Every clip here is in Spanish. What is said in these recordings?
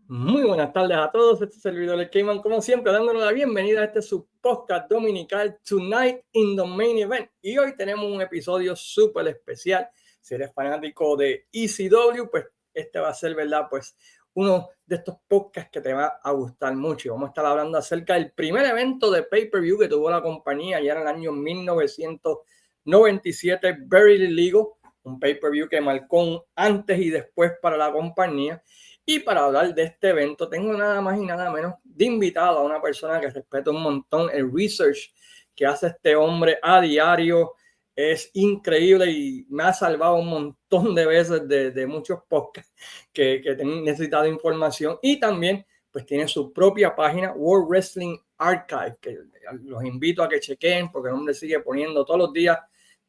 Muy buenas tardes a todos, este es el servidor el Cayman, como siempre, dándonos la bienvenida a este su podcast dominical Tonight in the Main Event. Y hoy tenemos un episodio súper especial. Si eres fanático de ECW, pues este va a ser, ¿verdad? Pues uno de estos podcasts que te va a gustar mucho. Y vamos a estar hablando acerca del primer evento de pay-per-view que tuvo la compañía ya en el año 1997, Very Legal, un pay-per-view que marcó un antes y después para la compañía. Y para hablar de este evento, tengo nada más y nada menos de invitado a una persona que respeto un montón. El research que hace este hombre a diario es increíble y me ha salvado un montón de veces de muchos podcasts que he necesitado información. Y también, pues tiene su propia página, World Wrestling Archive, que los invito a que chequen porque el hombre sigue poniendo todos los días,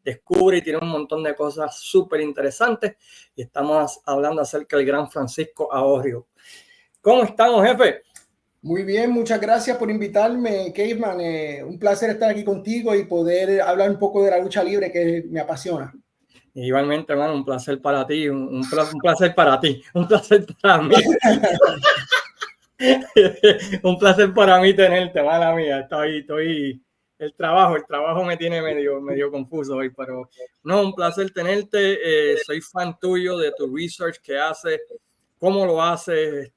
descubre y tiene un montón de cosas súper interesantes. Y estamos hablando acerca del gran Francisco Ahorrio. ¿Cómo estamos, jefe? Muy bien, muchas gracias por invitarme, Caveman. Un placer estar aquí contigo y poder hablar un poco de la lucha libre que me apasiona. Igualmente, hermano, un placer para ti, un placer para ti, un placer para mí. Un placer para mí tenerte, mala mía. El trabajo me tiene medio confuso hoy, pero no, un placer tenerte. Soy fan tuyo de tu research que haces, cómo lo haces.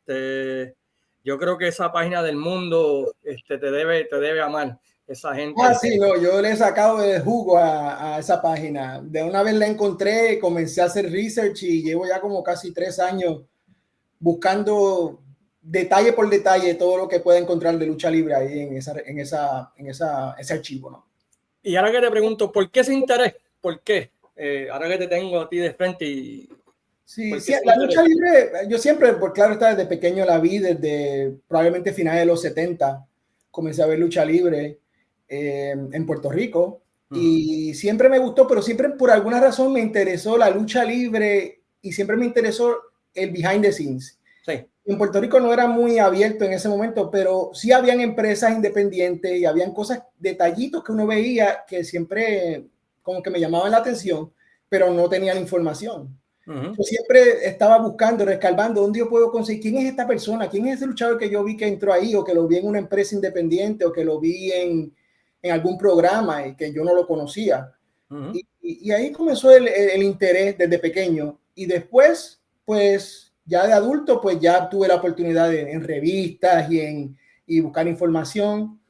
Yo creo que esa página del mundo te debe amar, esa gente. Sí, no, yo le he sacado de jugo a esa página. De una vez la encontré, comencé a hacer research y llevo ya como casi 3 años buscando detalle por detalle todo lo que pueda encontrar de lucha libre ahí en ese archivo, ¿no? Y ahora que te pregunto, ¿por qué ese interés? ¿Por qué? Ahora que te tengo a ti de frente y... Sí, la lucha libre, yo siempre, por claro está, desde pequeño la vi, desde probablemente finales de los 70, comencé a ver lucha libre en Puerto Rico y siempre me gustó, pero siempre por alguna razón me interesó la lucha libre y siempre me interesó el behind the scenes. Sí. En Puerto Rico no era muy abierto en ese momento, pero sí habían empresas independientes y habían cosas, detallitos que uno veía que siempre como que me llamaban la atención, pero no tenían información. Yo siempre estaba buscando, rescalando, ¿dónde yo puedo conseguir? ¿Quién es esta persona? ¿Quién es ese luchador que yo vi que entró ahí o que lo vi en una empresa independiente o que lo vi en algún programa y que yo no lo conocía? Y ahí comenzó el interés desde pequeño. Y después, pues ya de adulto, pues ya tuve la oportunidad en revistas y buscar información.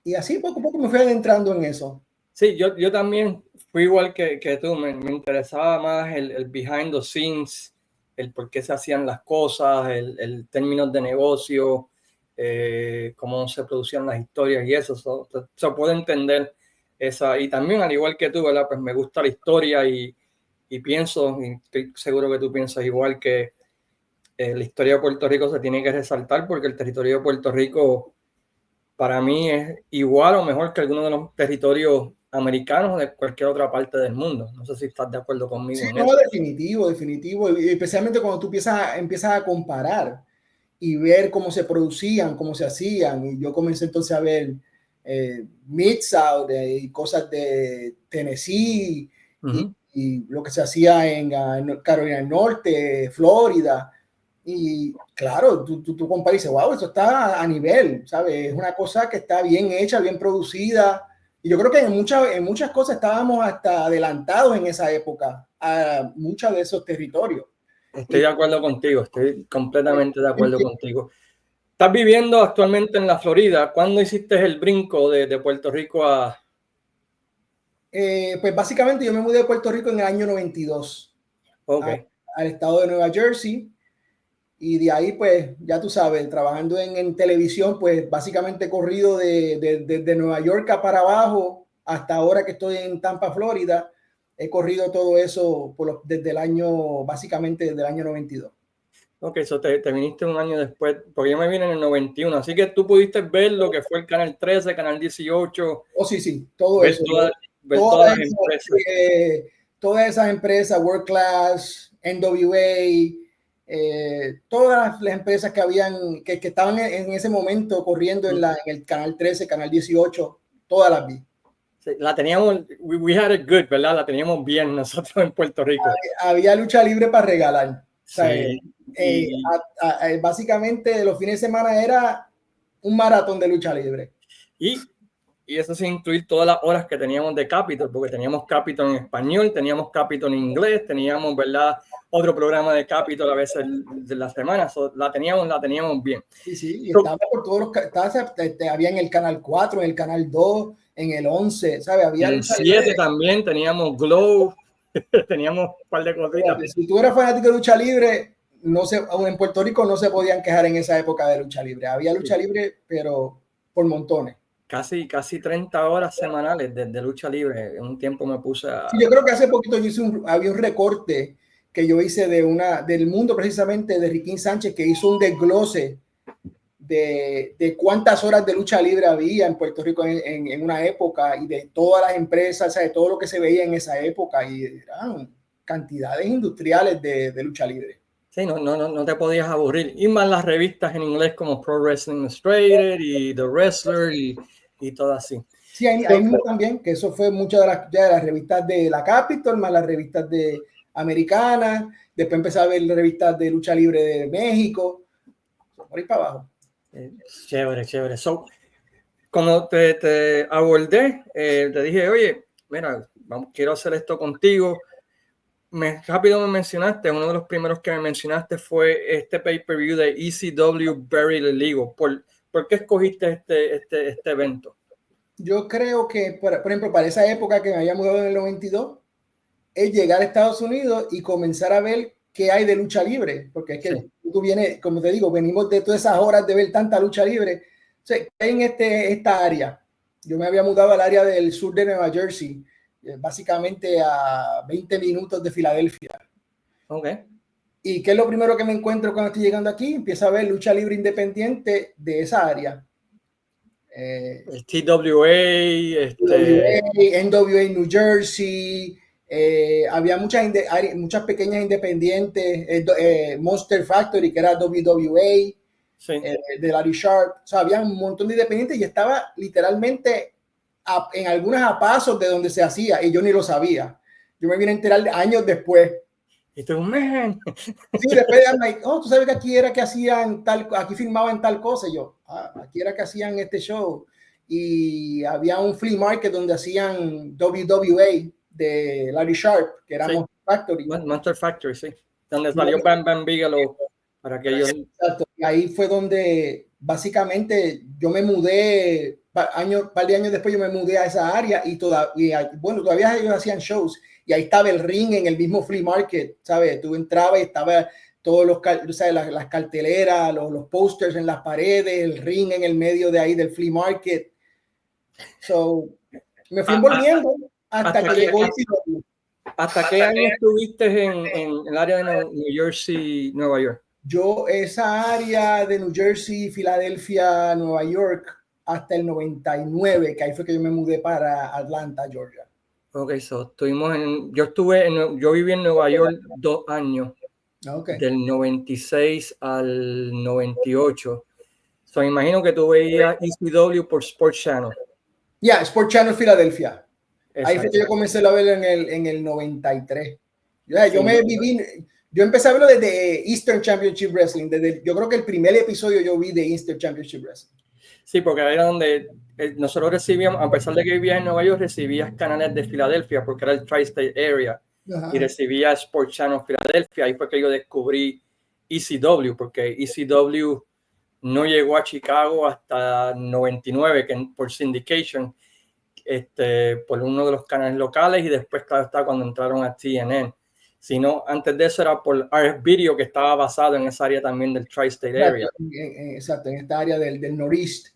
Y así poco a poco me fui adentrando en eso. Sí, yo también fui igual que tú, me interesaba más el behind the scenes, el por qué se hacían las cosas, el términos de negocio, cómo se producían las historias y eso, se puede entender esa. Y también, al igual que tú, ¿verdad? Pues me gusta la historia y pienso, y estoy seguro que tú piensas igual, que la historia de Puerto Rico se tiene que resaltar porque el territorio de Puerto Rico para mí es igual o mejor que alguno de los territorios americanos o de cualquier otra parte del mundo. No sé si estás de acuerdo conmigo Sí, en no, eso. definitivo. Y especialmente cuando tú empiezas a comparar y ver cómo se producían, cómo se hacían. Y yo comencé entonces a ver Mid-South y cosas de Tennessee y lo que se hacía en Carolina del Norte, Florida. Y claro, tú comparas y dices, wow, esto está a nivel, ¿sabes? Es una cosa que está bien hecha, bien producida. Y yo creo que en muchas cosas estábamos hasta adelantados en esa época a muchos de esos territorios. Estoy de acuerdo contigo, estoy completamente de acuerdo contigo. Estás viviendo actualmente en la Florida. ¿Cuándo hiciste el brinco de Puerto Rico a...? Pues básicamente yo me mudé de Puerto Rico en el año 92 al estado de Nueva Jersey. Y de ahí, pues, ya tú sabes, trabajando en televisión, pues básicamente corrido de Nueva York para abajo hasta ahora que estoy en Tampa, Florida. He corrido todo eso desde el año, básicamente desde el año 92. Ok, eso te viniste un año después, porque yo me vine en el 91, así que tú pudiste ver lo que fue el Canal 13, Canal 18. Oh, sí, todo ver eso. ver todas las empresas. Todas esas empresas, World Class, NWA, todas las empresas que habían, que estaban en ese momento corriendo en el Canal 13, Canal 18, todas las vi. Sí, la teníamos, we had it good, ¿verdad? La teníamos bien nosotros en Puerto Rico. Había lucha libre para regalar. Sí, Y, Básicamente los fines de semana era un maratón de lucha libre. y, y eso sin incluir todas las horas que teníamos de Capitol, porque teníamos Capitol en español, teníamos Capitol en inglés, teníamos, ¿verdad?, otro programa de Capitol a veces de la semana. La teníamos bien. Sí, y estaba por todos los... había en el canal 4, en el canal 2, en el 11, ¿sabes? Había el 7 también teníamos Glow, teníamos un par de cositas. Si tú eras fanático de lucha libre, en Puerto Rico no se podían quejar en esa época de lucha libre. Había lucha libre, pero por montones. Casi 30 horas semanales de lucha libre. En un tiempo me puse a... Sí, yo creo que hace poquito había un recorte que yo hice del mundo precisamente de Riquín Sánchez, que hizo un desglose de cuántas horas de lucha libre había en Puerto Rico en una época, y de todas las empresas, o sea, de todo lo que se veía en esa época, y eran cantidades industriales de lucha libre. Sí, no te podías aburrir. Y más las revistas en inglés como Pro Wrestling Illustrated y The Wrestler y todo así. Sí, hay mismo también, que eso fue muchas de las revistas de la Capitol, más las revistas de americanas. Después empecé a ver las revistas de lucha libre de México, por ahí para abajo. Chévere. So, cuando te abordé, te dije, oye, mira, quiero hacer esto contigo. Rápido me mencionaste, uno de los primeros que me mencionaste fue este pay-per-view de ECW Buried Illegal. ¿Por qué escogiste este evento? Yo creo que, por ejemplo, para esa época que me había mudado en el 92, es llegar a Estados Unidos y comenzar a ver qué hay de lucha libre, porque es que sí, tú vienes, como te digo, venimos de todas esas horas de ver tanta lucha libre. O sea, en esta área, yo me había mudado al área del sur de Nueva Jersey, básicamente a 20 minutos de Filadelfia. Okay. ¿Y qué es lo primero que me encuentro cuando estoy llegando aquí? Empiezo a ver lucha libre independiente de esa área. El TWA, NWA New Jersey, había muchas pequeñas independientes, Monster Factory, que era WWA, sí, de Larry Sharp. O sea, había un montón de independientes y estaba literalmente en algunas a pasos de donde se hacía, y yo ni lo sabía. Yo me vine a enterar años después. Este es un man. Sí, después tú sabes que aquí era que hacían aquí filmaban tal cosa. Y yo, aquí era que hacían este show. Y había un flea market donde hacían WWA de Larry Sharp, que era sí, Monster Factory. Monster Factory, sí. Donde salió Bam Bam Bigelow para aquellos. Exacto. Y ahí fue donde básicamente yo me mudé, un par de años después yo me mudé a esa área, y todavía ellos hacían shows, y ahí estaba el ring en el mismo flea market, ¿sabes? Tú entrabas y estaba todos las carteleras, los posters en las paredes, el ring en el medio de ahí del flea market. So, me fui envolviendo hasta que llegó el sitio. ¿Hasta qué año estuviste en el área de New Jersey, Nueva York? Yo, esa área de New Jersey, Filadelfia, Nueva York, hasta el 99, que ahí fue que yo me mudé para Atlanta, Georgia. Ok, yo viví en Nueva York 2 años, okay, del 96 al 98. So, imagino que tú veías ECW por Sports Channel. Ya, Sports Channel Filadelfia. Ahí fue que yo comencé a verlo en el 93. Yo empecé a verlo desde Eastern Championship Wrestling. Yo creo que el primer episodio yo vi de Eastern Championship Wrestling. Sí, porque era donde nosotros recibíamos, a pesar de que vivías en Nueva York, recibías canales de Filadelfia, porque era el Tri-State Area. Ajá. Y recibía Sports Channel Filadelfia. Ahí fue que yo descubrí ECW, porque ECW no llegó a Chicago hasta 99, que por syndication, por uno de los canales locales, y después está cuando entraron a TNN. Sino antes de eso era por RF Video, que estaba basado en esa área también del Tri-State Area. Exacto, en esta área del Northeast.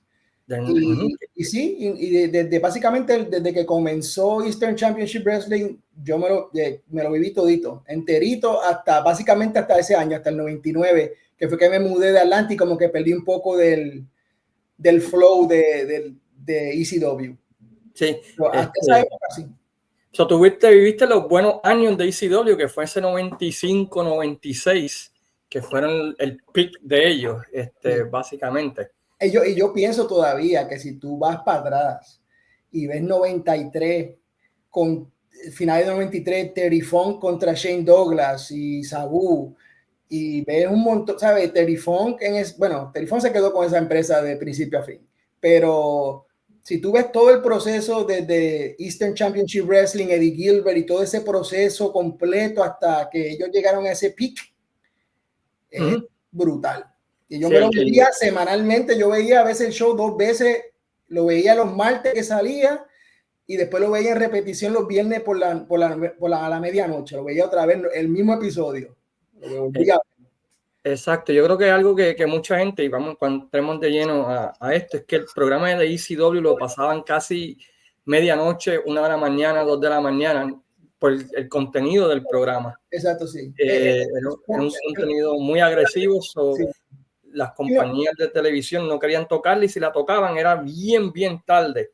Y sí, y básicamente desde que comenzó Eastern Championship Wrestling, yo me lo viví todito, enterito, básicamente hasta ese año, hasta el 99, que fue que me mudé de Atlanta y como que perdí un poco del flow de ECW. Sí. Hasta esa época, sí. So, viviste los buenos años de ECW, que fue ese 95, 96, que fueron el peak de ellos, sí, básicamente. Y yo pienso todavía que si tú vas para atrás y ves 93, con finales de 93, Terry Funk contra Shane Douglas y Sabu, y ves un montón, ¿sabes? Terry Funk, Terry Funk se quedó con esa empresa de principio a fin, pero si tú ves todo el proceso desde Eastern Championship Wrestling, Eddie Gilbert y todo ese proceso completo hasta que ellos llegaron a ese peak, es brutal. Y yo me lo veía semanalmente, yo veía a veces el show 2 veces, lo veía los martes que salía y después lo veía en repetición los viernes por la medianoche, lo veía otra vez, el mismo episodio. Exacto, yo creo que es algo que mucha gente, y vamos, cuando entremos de lleno a esto, es que el programa de ECW lo pasaban casi medianoche, 1 de la mañana, 2 de la mañana, por el contenido del programa. Exacto, sí. Era un contenido muy agresivo, sí. Las compañías de televisión no querían tocarla y si la tocaban era bien tarde.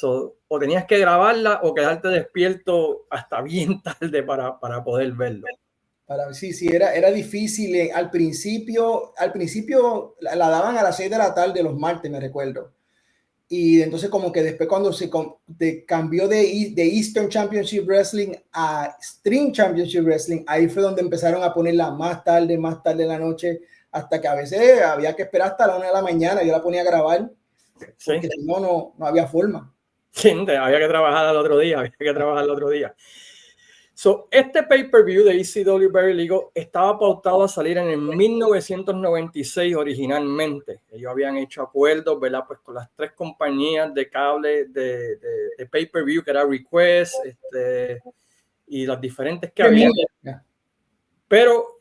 O tenías que grabarla o quedarte despierto hasta bien tarde para poder verlo. Sí, era difícil. Al principio la daban a las 6 de la tarde los martes, me recuerdo. Y entonces como que después cuando se cambió de Eastern Championship Wrestling a Extreme Championship Wrestling, ahí fue donde empezaron a ponerla más tarde en la noche, hasta que a veces había que esperar hasta la 1 de la mañana. Yo la ponía a grabar, porque si no había forma. Sí, había que trabajar al otro día. Este pay-per-view de ECW Barry Legal estaba pautado a salir en el 1996 originalmente. Ellos habían hecho acuerdos, ¿verdad? Pues con las 3 compañías de cable de pay-per-view, que era Request, y las diferentes que había. Pero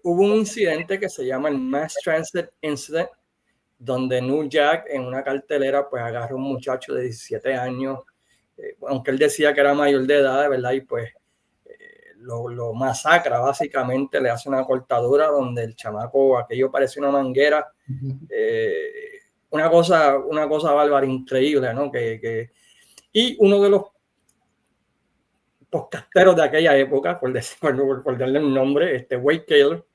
hubo un incidente que se llama el Mass Transit Incident, donde New Jack en una cartelera pues agarra a un muchacho de 17 años, aunque él decía que era mayor de edad, ¿verdad? Y pues lo masacra básicamente, le hace una cortadura donde el chamaco, aquello parece una manguera, una cosa bárbara, increíble, ¿no? Y uno de los podcasteros de aquella época, por darle un nombre, Wade Keller,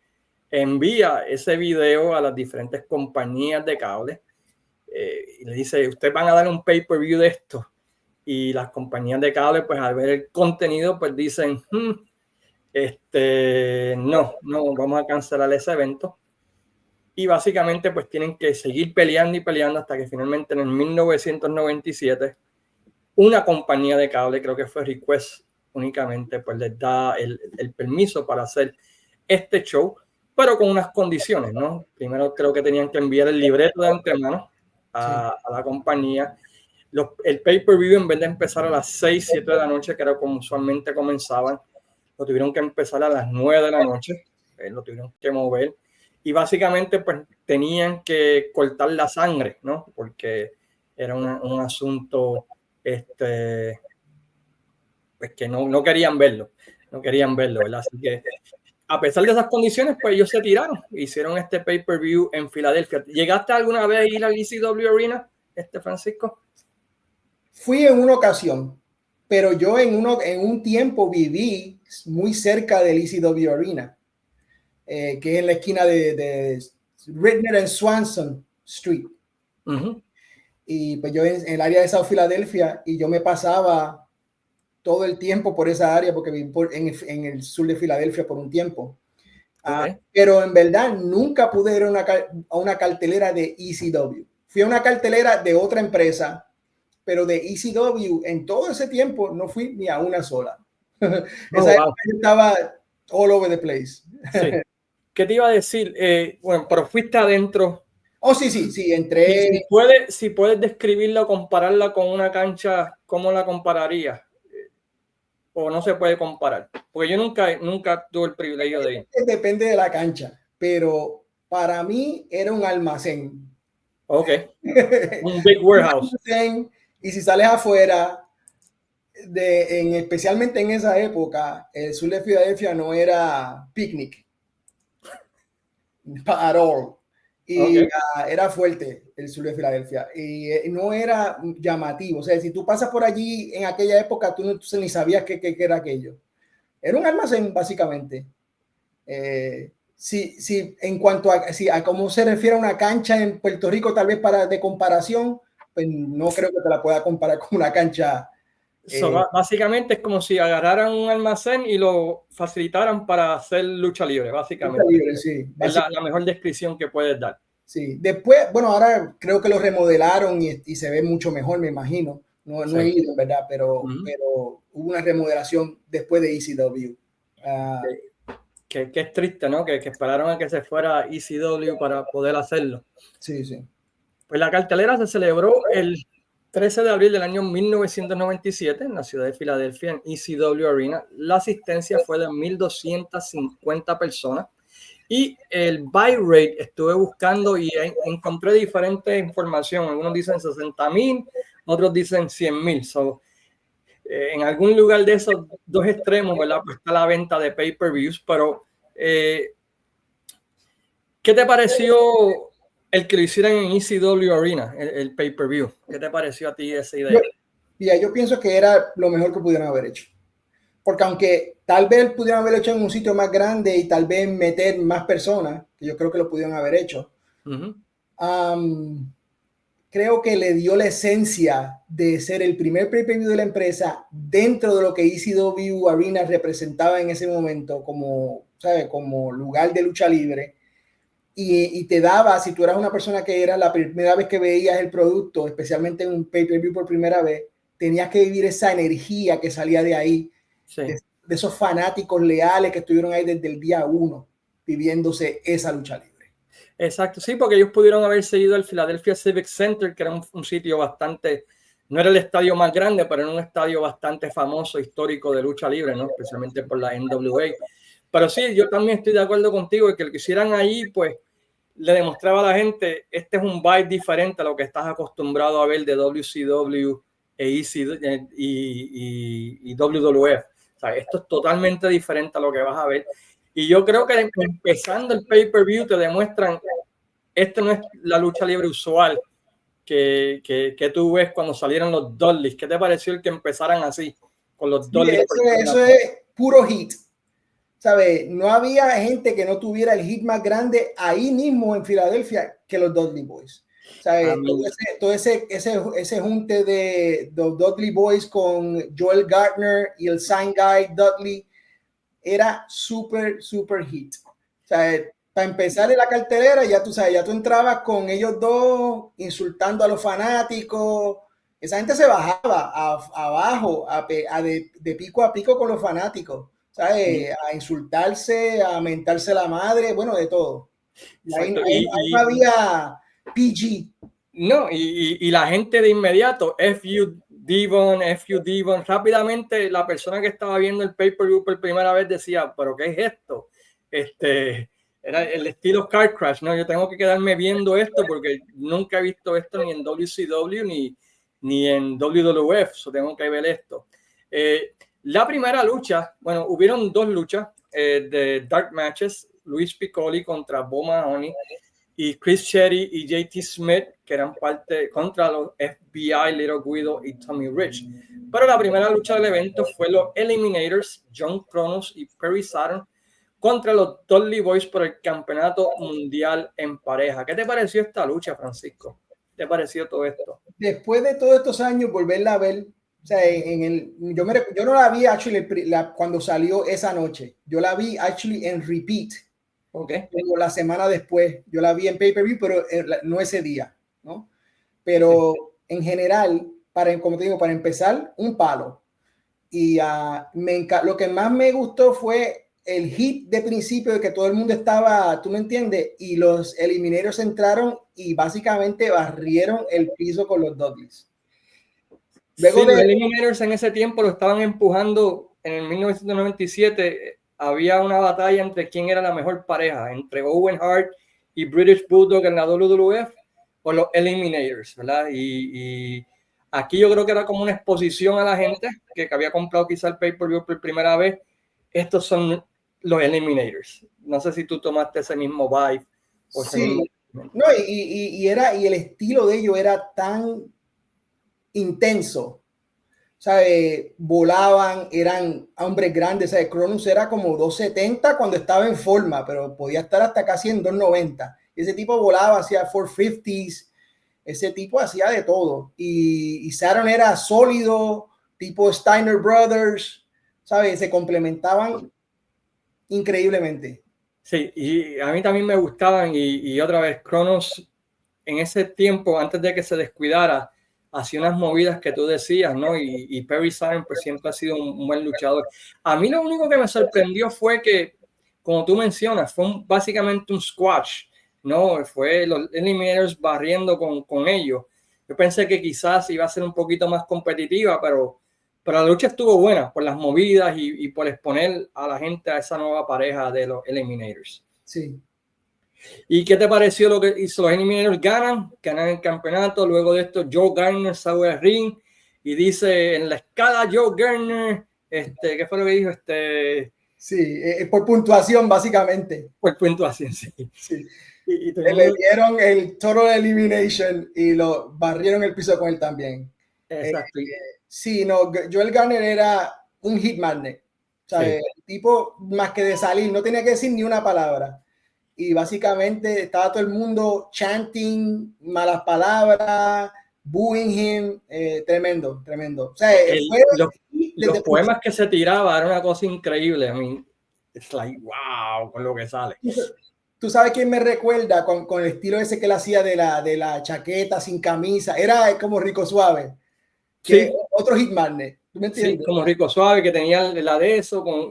envía ese video a las diferentes compañías de cable y le dice, ustedes van a dar un pay-per-view de esto. Y las compañías de cable, pues al ver el contenido, pues dicen, no, vamos a cancelar ese evento. Y básicamente pues tienen que seguir peleando hasta que finalmente en el 1997 una compañía de cable, creo que fue Request únicamente, pues les da el permiso para hacer este show, pero con unas condiciones, ¿no? Primero creo que tenían que enviar el libreto de antemano a la compañía. El pay-per-view, en vez de empezar a las 6, 7 de la noche, que era como usualmente comenzaban, lo tuvieron que empezar a las 9 de la noche, lo tuvieron que mover, y básicamente pues tenían que cortar la sangre, ¿no? Porque era un asunto pues que no querían verlo, ¿verdad? Así que a pesar de esas condiciones, pues ellos se tiraron, hicieron este pay-per-view en Filadelfia. ¿Llegaste alguna vez a ir al ECW Arena, Francisco? Fui en una ocasión, pero yo en un tiempo viví muy cerca del ECW Arena, que es en la esquina de Ridner and Swanson Street. Y pues yo en el área de South Philadelphia, y yo me pasaba todo el tiempo por esa área porque viví en el sur de Filadelfia por un tiempo. Pero en verdad nunca pude ir a una cartelera de ECW. Fui a una cartelera de otra empresa, pero de ECW en todo ese tiempo no fui ni a una sola. Estaba all over the place. Sí. ¿Qué te iba a decir? Bueno, pero fuiste adentro. Oh, sí, entré. Si puedes describirla o compararla con una cancha, ¿cómo la compararías? ¿O no se puede comparar? Porque yo nunca tuve el privilegio de ir. Depende de la cancha, pero para mí era un almacén. Ok. Un big warehouse. Y si sales afuera, especialmente en esa época, el sur de Filadelfia no era picnic. At all. Y era fuerte el sur de Filadelfia. Y no era llamativo. O sea, si tú pasas por allí en aquella época, tú ni sabías qué era aquello. Era un almacén, básicamente. Sí, en cuanto a cómo se refiere a una cancha en Puerto Rico, tal vez de comparación, pues no creo que te la pueda comparar con una cancha Básicamente es como si agarraran un almacén y lo facilitaran para hacer lucha libre, básicamente. Lucha libre, sí. Es la mejor descripción que puedes dar. Sí. Después, bueno, ahora creo que lo remodelaron y se ve mucho mejor, me imagino. No he ido, ¿verdad? Pero hubo una remodelación después de ECW. Que es triste, ¿no? Que esperaron a que se fuera ECW para poder hacerlo. Sí, sí. Pues la cartelera se celebró el 13 de abril del año 1997 en la ciudad de Filadelfia, en ECW Arena. La asistencia fue de 1,250 personas. Y el buy rate estuve buscando y encontré diferente información. Algunos dicen 60,000, otros dicen 100,000. So, en algún lugar de esos dos extremos, ¿verdad? Pues está la venta de pay-per-views. Pero, ¿qué te pareció el que lo hicieran en ECW Arena, el pay-per-view? ¿Qué te pareció a ti esa idea? Yo pienso que era lo mejor que pudieron haber hecho. Porque aunque tal vez pudieran haberlo hecho en un sitio más grande y tal vez meter más personas, que yo creo que lo pudieron haber hecho, creo que le dio la esencia de ser el primer pay-per-view de la empresa dentro de lo que ECW Arena representaba en ese momento como, ¿sabes? Como lugar de lucha libre. Y te daba, si tú eras una persona que era la primera vez que veías el producto, especialmente en un pay-per-view por primera vez, tenías que vivir esa energía que salía de ahí. Sí. De esos fanáticos leales que estuvieron ahí desde el día 1 viviéndose esa lucha libre. Exacto, sí, porque ellos pudieron haber seguido al Philadelphia Civic Center, que era un sitio bastante, no era el estadio más grande, pero era un estadio bastante famoso, histórico de lucha libre, ¿no? Especialmente por la NWA. Pero sí, yo también estoy de acuerdo contigo de que lo que hicieran ahí, pues, le demostraba a la gente, este es un vibe diferente a lo que estás acostumbrado a ver de WCW y WWF. O sea, esto es totalmente diferente a lo que vas a ver. Y yo creo que empezando el pay-per-view te demuestran, esto no es la lucha libre usual que tú ves cuando salieron los Dudleys. ¿Qué te pareció el que empezaran así, con los Dudleys? Eso es puro hit. ¿Sabes? No había gente que no tuviera el hit más grande ahí mismo en Filadelfia que los Dudley Boys. ¿Sabes? Todo ese junte de los Dudley Boys con Joel Gardner y el Sign Guy Dudley era súper hit. ¿Sabes? Para empezar en la cartelera, ya tú sabes, ya tú entrabas con ellos dos insultando a los fanáticos. Esa gente se bajaba abajo, de pico a pico con los fanáticos. ¿Sabes? A insultarse, a mentarse la madre, bueno, de todo. Ahí no había PG. No, y la gente de inmediato, F.U. Devon, rápidamente la persona que estaba viendo el pay-per-view por primera vez decía, ¿pero qué es esto? Era el estilo Car Crash, ¿no? Yo tengo que quedarme viendo esto porque nunca he visto esto ni en WCW ni en WWF, so tengo que ver esto. La primera lucha, bueno, hubieron dos luchas de dark matches, Luis Piccoli contra Bo Mahoney y Chris Cherry y JT Smith, que eran parte contra los FBI, Little Guido y Tommy Rich. Pero la primera lucha del evento fue los Eliminators, John Kronos y Perry Saturn, contra los Dudley Boys por el campeonato mundial en pareja. ¿Qué te pareció esta lucha, Francisco? ¿Qué te pareció todo esto? Después de todos estos años, volverla a ver. O sea, yo no la vi actually cuando salió esa noche. Yo la vi actually en repeat. Okay. La semana después. Yo la vi en pay-per-view, pero no ese día, ¿no? Pero en general, como te digo, para empezar, un palo. Y lo que más me gustó fue el hit de principio de que todo el mundo estaba, tú me entiendes, y los Eliminators entraron y básicamente barrieron el piso con los Dudleys. Luego los Eliminators en ese tiempo lo estaban empujando. En el 1997 había una batalla entre quién era la mejor pareja, entre Owen Hart y British Bulldog en la WWF o los Eliminators, ¿verdad? Y aquí yo creo que era como una exposición a la gente que había comprado quizá el pay-per-view por primera vez. Estos son los Eliminators. No sé si tú tomaste ese mismo vibe. O sí. Ese mismo... No, y el estilo de ellos era tan intenso, ¿sabes? Volaban, eran hombres grandes, ¿sabes? Kronos era como 270 cuando estaba en forma, pero podía estar hasta casi en 290. Ese tipo volaba, hacía 450s, ese tipo hacía de todo. Y Saturn era sólido, tipo Steiner Brothers, ¿sabes? Se complementaban increíblemente. Sí, y a mí también me gustaban y otra vez, Cronos en ese tiempo, antes de que se descuidara, hacía unas movidas que tú decías, ¿no? Y Perry Saturn pues siempre ha sido un buen luchador. A mí lo único que me sorprendió fue que, como tú mencionas, fue básicamente un squash, ¿no? Fue los Eliminators barriendo con ellos. Yo pensé que quizás iba a ser un poquito más competitiva, pero la lucha estuvo buena por las movidas y por exponer a la gente a esa nueva pareja de los Eliminators. Sí. ¿Y qué te pareció lo que hizo? Los Eliminators ganan el campeonato. Luego de esto, Joe Garner sale al ring y dice en la escala Joe Garner, ¿qué fue lo que dijo? Sí, por puntuación, básicamente. Por puntuación, sí. Sí. Y Le dieron el Total Elimination y lo barrieron el piso con él también. Exacto. Sí, no, Joel Garner era un hit magnet. O sea, sí. El tipo, más que de salir, no tenía que decir ni una palabra. Y básicamente estaba todo el mundo chanting malas palabras, booing him, tremendo, tremendo. O sea, los poemas que se tiraba era una cosa increíble. I mean, it's like, wow, con lo que sale. Tú sabes quién me recuerda con el estilo ese que él hacía de la chaqueta sin camisa. Era como Rico Suave. Que sí. Otro hit magnet. ¿Tú me entiendes? Sí, como Rico Suave, que tenía la de eso, con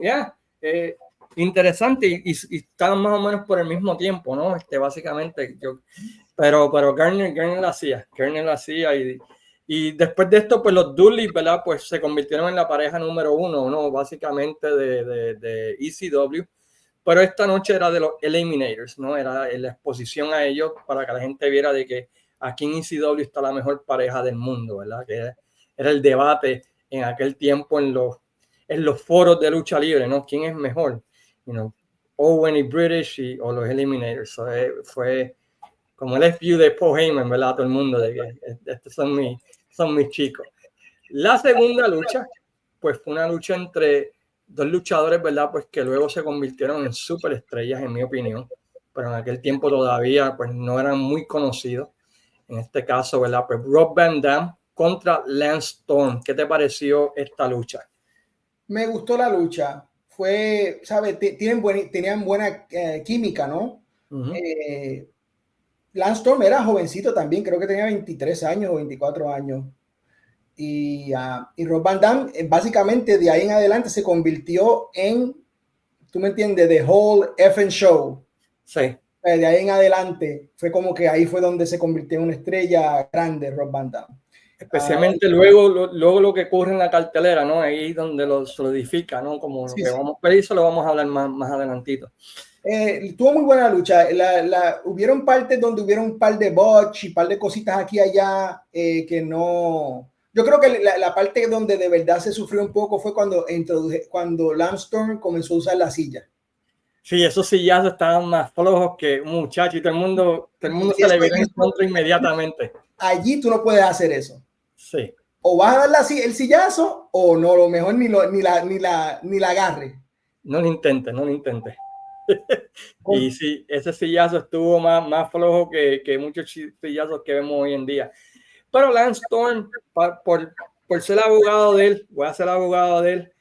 interesante y estaban más o menos por el mismo tiempo, ¿no? Básicamente, pero Garner lo hacía, y después de esto, pues los Dudley, ¿verdad? Pues se convirtieron en la pareja número 1, ¿no? Básicamente de ECW, pero esta noche era de los Eliminators, ¿no? Era la exposición a ellos para que la gente viera de que aquí en ECW está la mejor pareja del mundo, ¿verdad? Que era el debate en aquel tiempo en los foros de lucha libre, ¿no? ¿Quién es mejor? Owen y British o los Eliminators. So, fue como el FU de Paul Heyman, ¿verdad? Todo el mundo de que estos son mis chicos. La segunda lucha, pues fue una lucha entre dos luchadores, ¿verdad? Pues que luego se convirtieron en superestrellas, en mi opinión, pero en aquel tiempo todavía pues no eran muy conocidos. En este caso, ¿verdad? Pues Rob Van Dam contra Lance Storm. ¿Qué te pareció esta lucha? Me gustó la lucha. Fue, ¿sabes? Tenían buena química, ¿no? Lance Storm era jovencito también, creo que tenía 23 años o 24 años. Y Rob Van Dam, básicamente de ahí en adelante se convirtió en, ¿tú me entiendes? The whole effing show. Sí. De ahí en adelante fue como que ahí fue donde se convirtió en una estrella grande Rob Van Dam. Especialmente luego lo que ocurre en la cartelera, ¿no? Ahí donde lo solidifica, ¿no? Como sí, lo que vamos, pero eso lo vamos a hablar más adelantito. Tuvo muy buena lucha. Hubieron partes donde hubieron un par de botch y un par de cositas aquí y allá que no... Yo creo que la parte donde de verdad se sufrió un poco fue cuando Lance Storm comenzó a usar la silla. Sí, esos sillazos estaban más flojos que un muchacho y todo el mundo se le vino en contra inmediatamente. Allí tú no puedes hacer eso. Sí. O vas a dar el sillazo o no, lo mejor ni la agarre. No lo intentes. Y sí, ese sillazo estuvo más flojo que muchos sillazos que vemos hoy en día. Pero Lance Storm, por ser abogado de él, voy a ser abogado de él,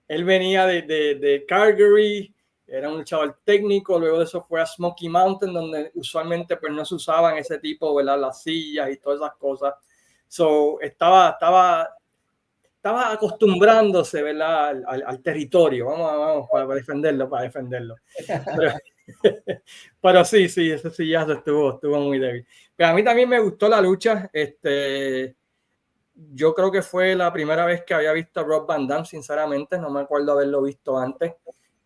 él venía de Calgary, era un luchador técnico, luego de eso fue a Smoky Mountain, donde usualmente pues no se usaban ese tipo, ¿verdad? Las sillas y todas esas cosas. So, estaba acostumbrándose, ¿verdad? Al territorio. Vamos para defenderlo. Pero sí, ese sillazo estuvo muy débil. Pero a mí también me gustó la lucha. Yo creo que fue la primera vez que había visto a Rob Van Dam, sinceramente. No me acuerdo haberlo visto antes.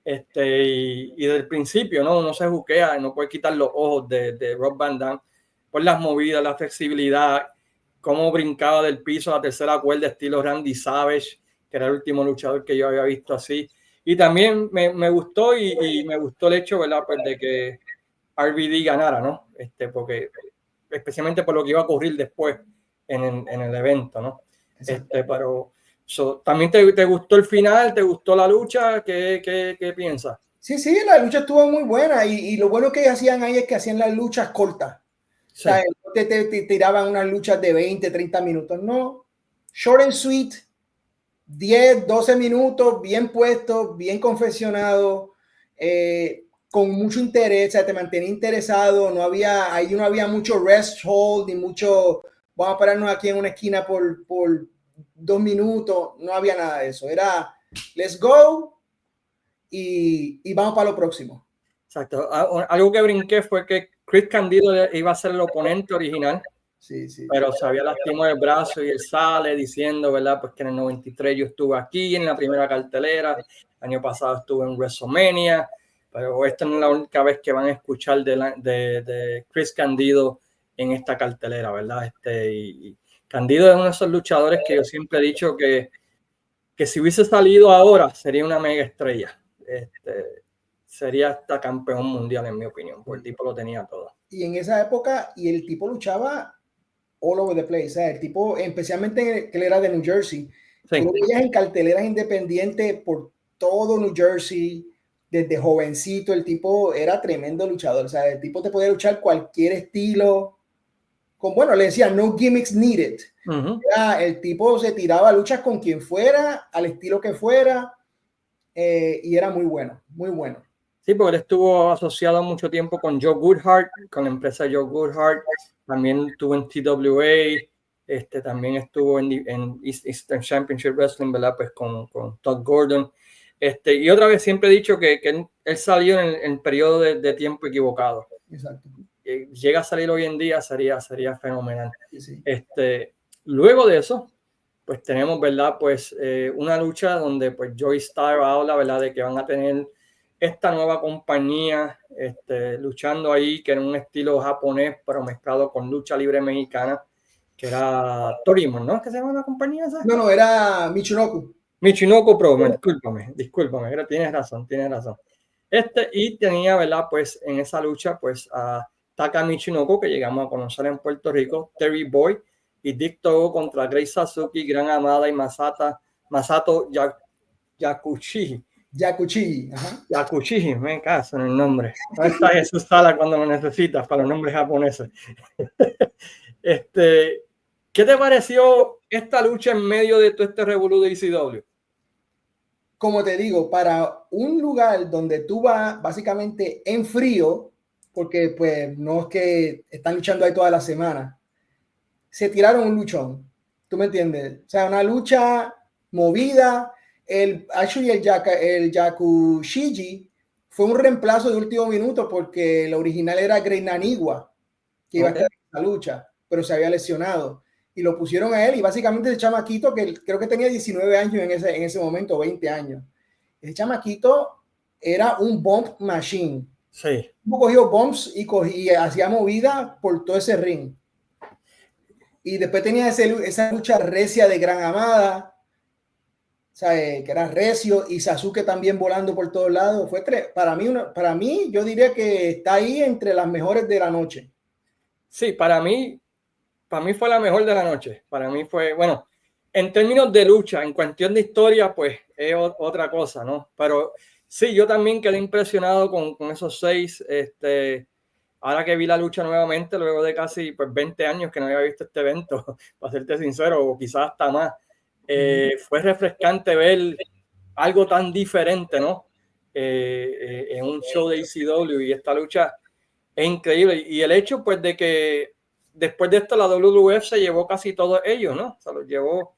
Y desde el principio, ¿no? Uno se juquea, no puede quitar los ojos de Rob Van Dam por las movidas, la flexibilidad, cómo brincaba del piso a la tercera cuerda, estilo Randy Savage, que era el último luchador que yo había visto así. Y también me gustó y me gustó el hecho, ¿verdad? Pues de que RVD ganara, ¿no? Porque especialmente por lo que iba a ocurrir después en el evento, ¿no? Pero ¿también te gustó el final? ¿Te gustó la lucha? ¿Qué piensas? Sí, la lucha estuvo muy buena y lo bueno que hacían ahí es que hacían las luchas cortas. Sí. O sea, te tiraban unas luchas de 20, 30 minutos, no. short and sweet, 10, 12 minutos, bien puesto, bien confeccionado, con mucho interés, o sea, te mantenía interesado, ahí no había mucho rest hold, ni mucho, vamos a pararnos aquí en una esquina por 2 minutos, no había nada de eso, era let's go y vamos para lo próximo. Exacto. Algo que brinqué fue que Chris Candido iba a ser el oponente original. Sí, sí. Pero se había lastimado el brazo y él sale diciendo, ¿verdad? Pues que en el 93 yo estuve aquí en la primera cartelera, el año pasado estuve en WrestleMania, pero esta no es la única vez que van a escuchar de Chris Candido en esta cartelera, ¿verdad? Y Candido es uno de esos luchadores que yo siempre he dicho que si hubiese salido ahora sería una mega estrella. Sería hasta campeón mundial, en mi opinión, porque el tipo lo tenía todo. Y en esa época, y el tipo luchaba all over the place, ¿sabes? El tipo, especialmente que él era de New Jersey, sí. Tú lo veías en carteleras independientes por todo New Jersey, desde jovencito, el tipo era tremendo luchador, o sea, el tipo te podía luchar cualquier estilo, bueno, le decía no gimmicks needed. El tipo se tiraba a luchas con quien fuera, al estilo que fuera, y era muy bueno, muy bueno. Sí, porque él estuvo asociado mucho tiempo con Joe Goodhart, con la empresa Joe Goodhart. También estuvo en TWA, también estuvo en Eastern Championship Wrestling, ¿verdad? Pues con Todd Gordon. Y otra vez siempre he dicho que él salió en el periodo de tiempo equivocado. Exacto. Llega a salir hoy en día, sería fenomenal. Sí. Luego de eso, pues tenemos, ¿verdad? Pues una lucha donde pues Joey Styles habla, ¿verdad? De que van a tener esta nueva compañía luchando ahí, que era un estilo japonés, pero mezclado con lucha libre mexicana, que era Torimo, ¿no? ¿Qué se llama la compañía esa? No, era Michinoku. Michinoku Pro, discúlpame, tienes razón. Y tenía, ¿verdad? Pues en esa lucha, pues a Taka Michinoku, que llegamos a conocer en Puerto Rico, Terry Boy y Dick Togo contra Grace Sasuke, Gran Amada y Masato Yakuchi. Ajá. Yakuchi, me caso en el nombre. No está Jesús Sala cuando lo necesitas para los nombres japoneses. ¿Qué te pareció esta lucha en medio de todo este revolú de ECW? Como te digo, para un lugar donde tú vas básicamente en frío, porque pues no es que están luchando ahí toda la semana, se tiraron un luchón, ¿tú me entiendes? O sea, una lucha movida. El Yakushiji fue un reemplazo de último minuto porque el original era Great Naniwa, que iba a estar en esa lucha, pero se había lesionado. Y lo pusieron a él y básicamente ese chamaquito, que creo que tenía 19 años en ese momento, 20 años. Ese chamaquito era un bomb machine. Sí. Cogió bombs y hacía movida por todo ese ring. Y después tenía esa lucha recia de Gran Amada, ¿sabes? Que era recio, y Sasuke también volando por todos lados. Para mí, yo diría que está ahí entre las mejores de la noche. Sí, para mí fue la mejor de la noche. Para mí fue, bueno, en términos de lucha, en cuestión de historia, pues es otra cosa, ¿no? Pero sí, yo también quedé impresionado con esos 6. Ahora que vi la lucha nuevamente, luego de casi pues, 20 años que no había visto este evento, para serte sincero, o quizás hasta más, fue refrescante ver algo tan diferente, ¿no? En un show de ECW, y esta lucha es increíble. Y el hecho, pues, de que después de esto la WWF se llevó casi todos ellos, ¿no? Se los llevó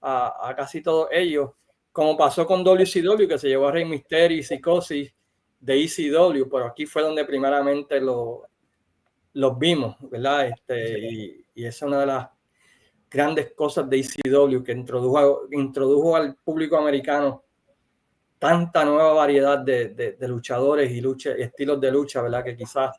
a casi todos ellos, como pasó con WCW, que se llevó a Rey Mysterio y Psicosis de ECW, pero aquí fue donde primeramente los vimos, ¿verdad? Y esa es una de las grandes cosas de ECW, que introdujo al público americano tanta nueva variedad de luchadores y estilos de lucha, ¿verdad? Que quizás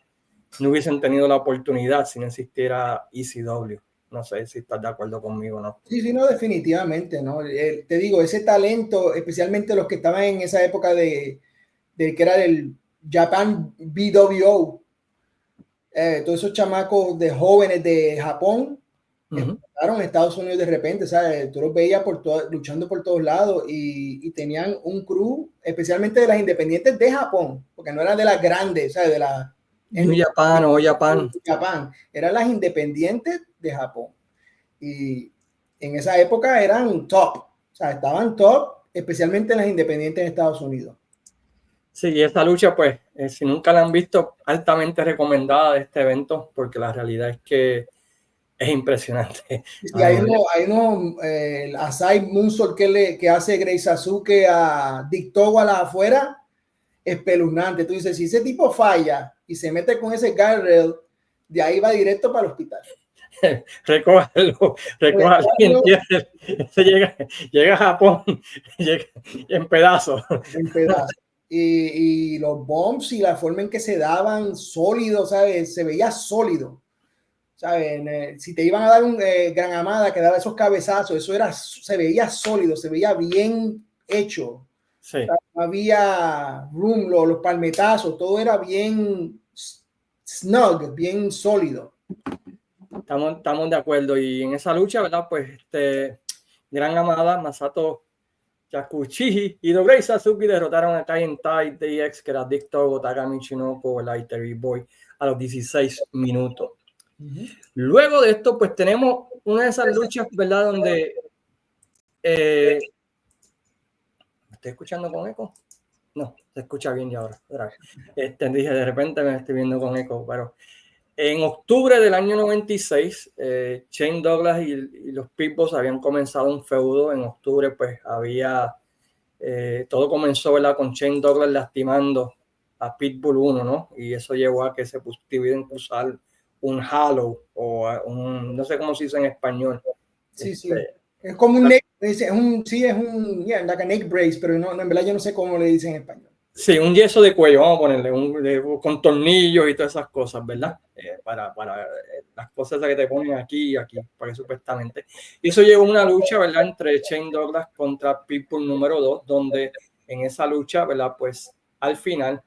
no hubiesen tenido la oportunidad si no existiera ECW. No sé si estás de acuerdo conmigo, ¿no? Sí, no, definitivamente, ¿no? Te digo, ese talento, especialmente los que estaban en esa época de que era el Japan BWO, todos esos chamacos de jóvenes de Japón, explotaron en Estados Unidos de repente, ¿sabes? Tú los veías luchando por todos lados y tenían un crew, especialmente de las independientes de Japón, porque no eran de las grandes, ¿sabes? De la Japán, eran las independientes de Japón. Y en esa época eran top, o sea, estaban top, especialmente en las independientes de Estados Unidos. Sí, y esta lucha, pues, si nunca la han visto, altamente recomendada de este evento, porque la realidad es que es impresionante. Y hay uno Asai Moonsault que hace Grace Sasuke a Dick Togo afuera, espeluznante. Tú dices, si ese tipo falla y se mete con ese guardrail, de ahí va directo para el hospital. Recójalo y llega a Japón llega en pedazos. En pedazos. Y los bombs y la forma en que se daban sólidos, ¿sabes? Se veía sólido. ¿Saben? Si te iban a dar un Gran Amada que daba esos cabezazos, eso se veía sólido, se veía bien hecho. Sí. O sea, no había room, los palmetazos, todo era bien snug, bien sólido. Estamos de acuerdo. Y en esa lucha, ¿verdad? Pues Gran Amada, Masato Yakuchi y Dougray Sasuke derrotaron a Kai Tai DX, que era Dick Togo, Taka Michinoko, y Terry Boy a los 16 minutos. Luego de esto, pues tenemos una de esas luchas, ¿verdad? Donde ¿me estoy escuchando con eco? No, se escucha bien ya ahora. Dije, de repente me estoy viendo con eco, pero en octubre del año 96, Shane Douglas y los Pitbulls habían comenzado un feudo. En octubre, pues había todo comenzó, ¿verdad? Con Shane Douglas lastimando a Pitbull 1, ¿no? Y eso llevó a que se tuvieran que usar un halo o no sé cómo se dice en español. Sí, sí. Es como un neck, like a neck brace, pero no, en verdad yo no sé cómo le dicen en español. Sí, un yeso de cuello, vamos a ponerle, con tornillos y todas esas cosas, ¿verdad? Para las cosas que te ponen aquí y aquí, para que supuestamente. Y eso llevó a una lucha, ¿verdad? Entre Shane Douglas contra Pitbull número 2, donde en esa lucha, ¿verdad? Pues al final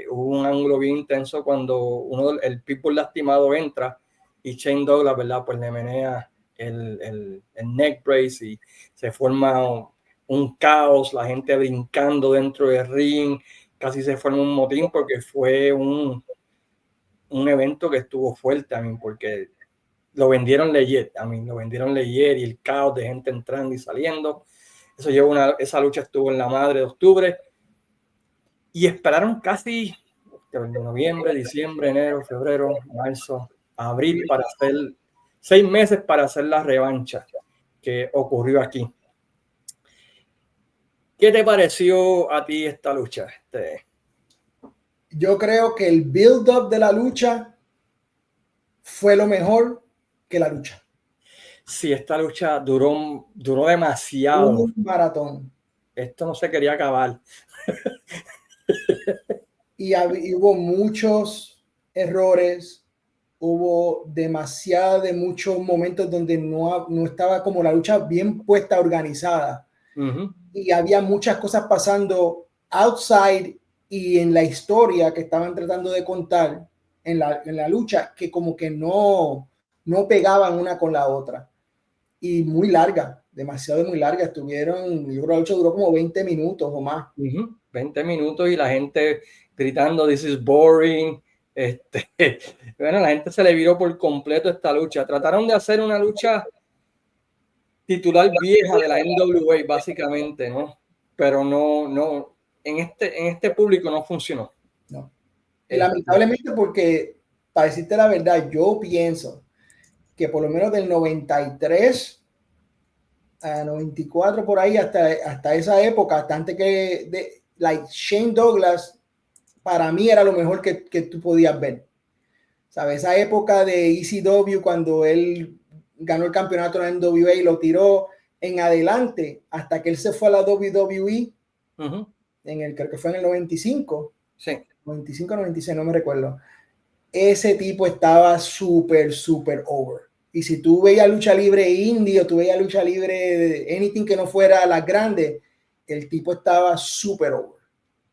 hubo un ángulo bien intenso cuando el Pitbull lastimado entra y Shane Douglas, ¿verdad? Pues le menea el neck brace y se forma un caos, la gente brincando dentro del ring, casi se forma un motín porque fue un evento que estuvo fuerte a mí, porque lo vendieron legit, y el caos de gente entrando y saliendo. Eso esa lucha estuvo en la madre de octubre y esperaron casi noviembre, diciembre, enero, febrero, marzo, abril para hacer 6 meses para hacer la revancha que ocurrió aquí. ¿Qué te pareció a ti esta lucha? Yo creo que el build-up de la lucha fue lo mejor que la lucha. Sí, esta lucha duró demasiado. Un maratón. Esto no se quería acabar. Y hubo muchos errores, hubo de muchos momentos donde no estaba como la lucha bien puesta, organizada. Y había muchas cosas pasando outside y en la historia que estaban tratando de contar en la lucha, que como que no pegaban una con la otra. Y muy larga, demasiado muy larga. Yo creo que la lucha duró como 20 minutos o más. 20 minutos y la gente gritando, "This is boring". Bueno, la gente se le viró por completo esta lucha. Trataron de hacer una lucha titular vieja de la NWA, básicamente, ¿no? Pero no, en este público no funcionó. No. Y lamentablemente, porque para decirte la verdad, yo pienso que por lo menos del 93 a 94 por ahí, hasta esa época, hasta antes Shane Douglas, para mí era lo mejor que tú podías ver. ¿Sabes? Esa época de ECW, cuando él ganó el campeonato en la NWA y lo tiró en adelante, hasta que él se fue a la WWE, creo que fue en el 95. Sí. 95, 96, no me recuerdo. Ese tipo estaba súper over. Y si tú veías lucha libre indie o tú veías lucha libre de anything que no fuera las grandes, el tipo estaba súper over.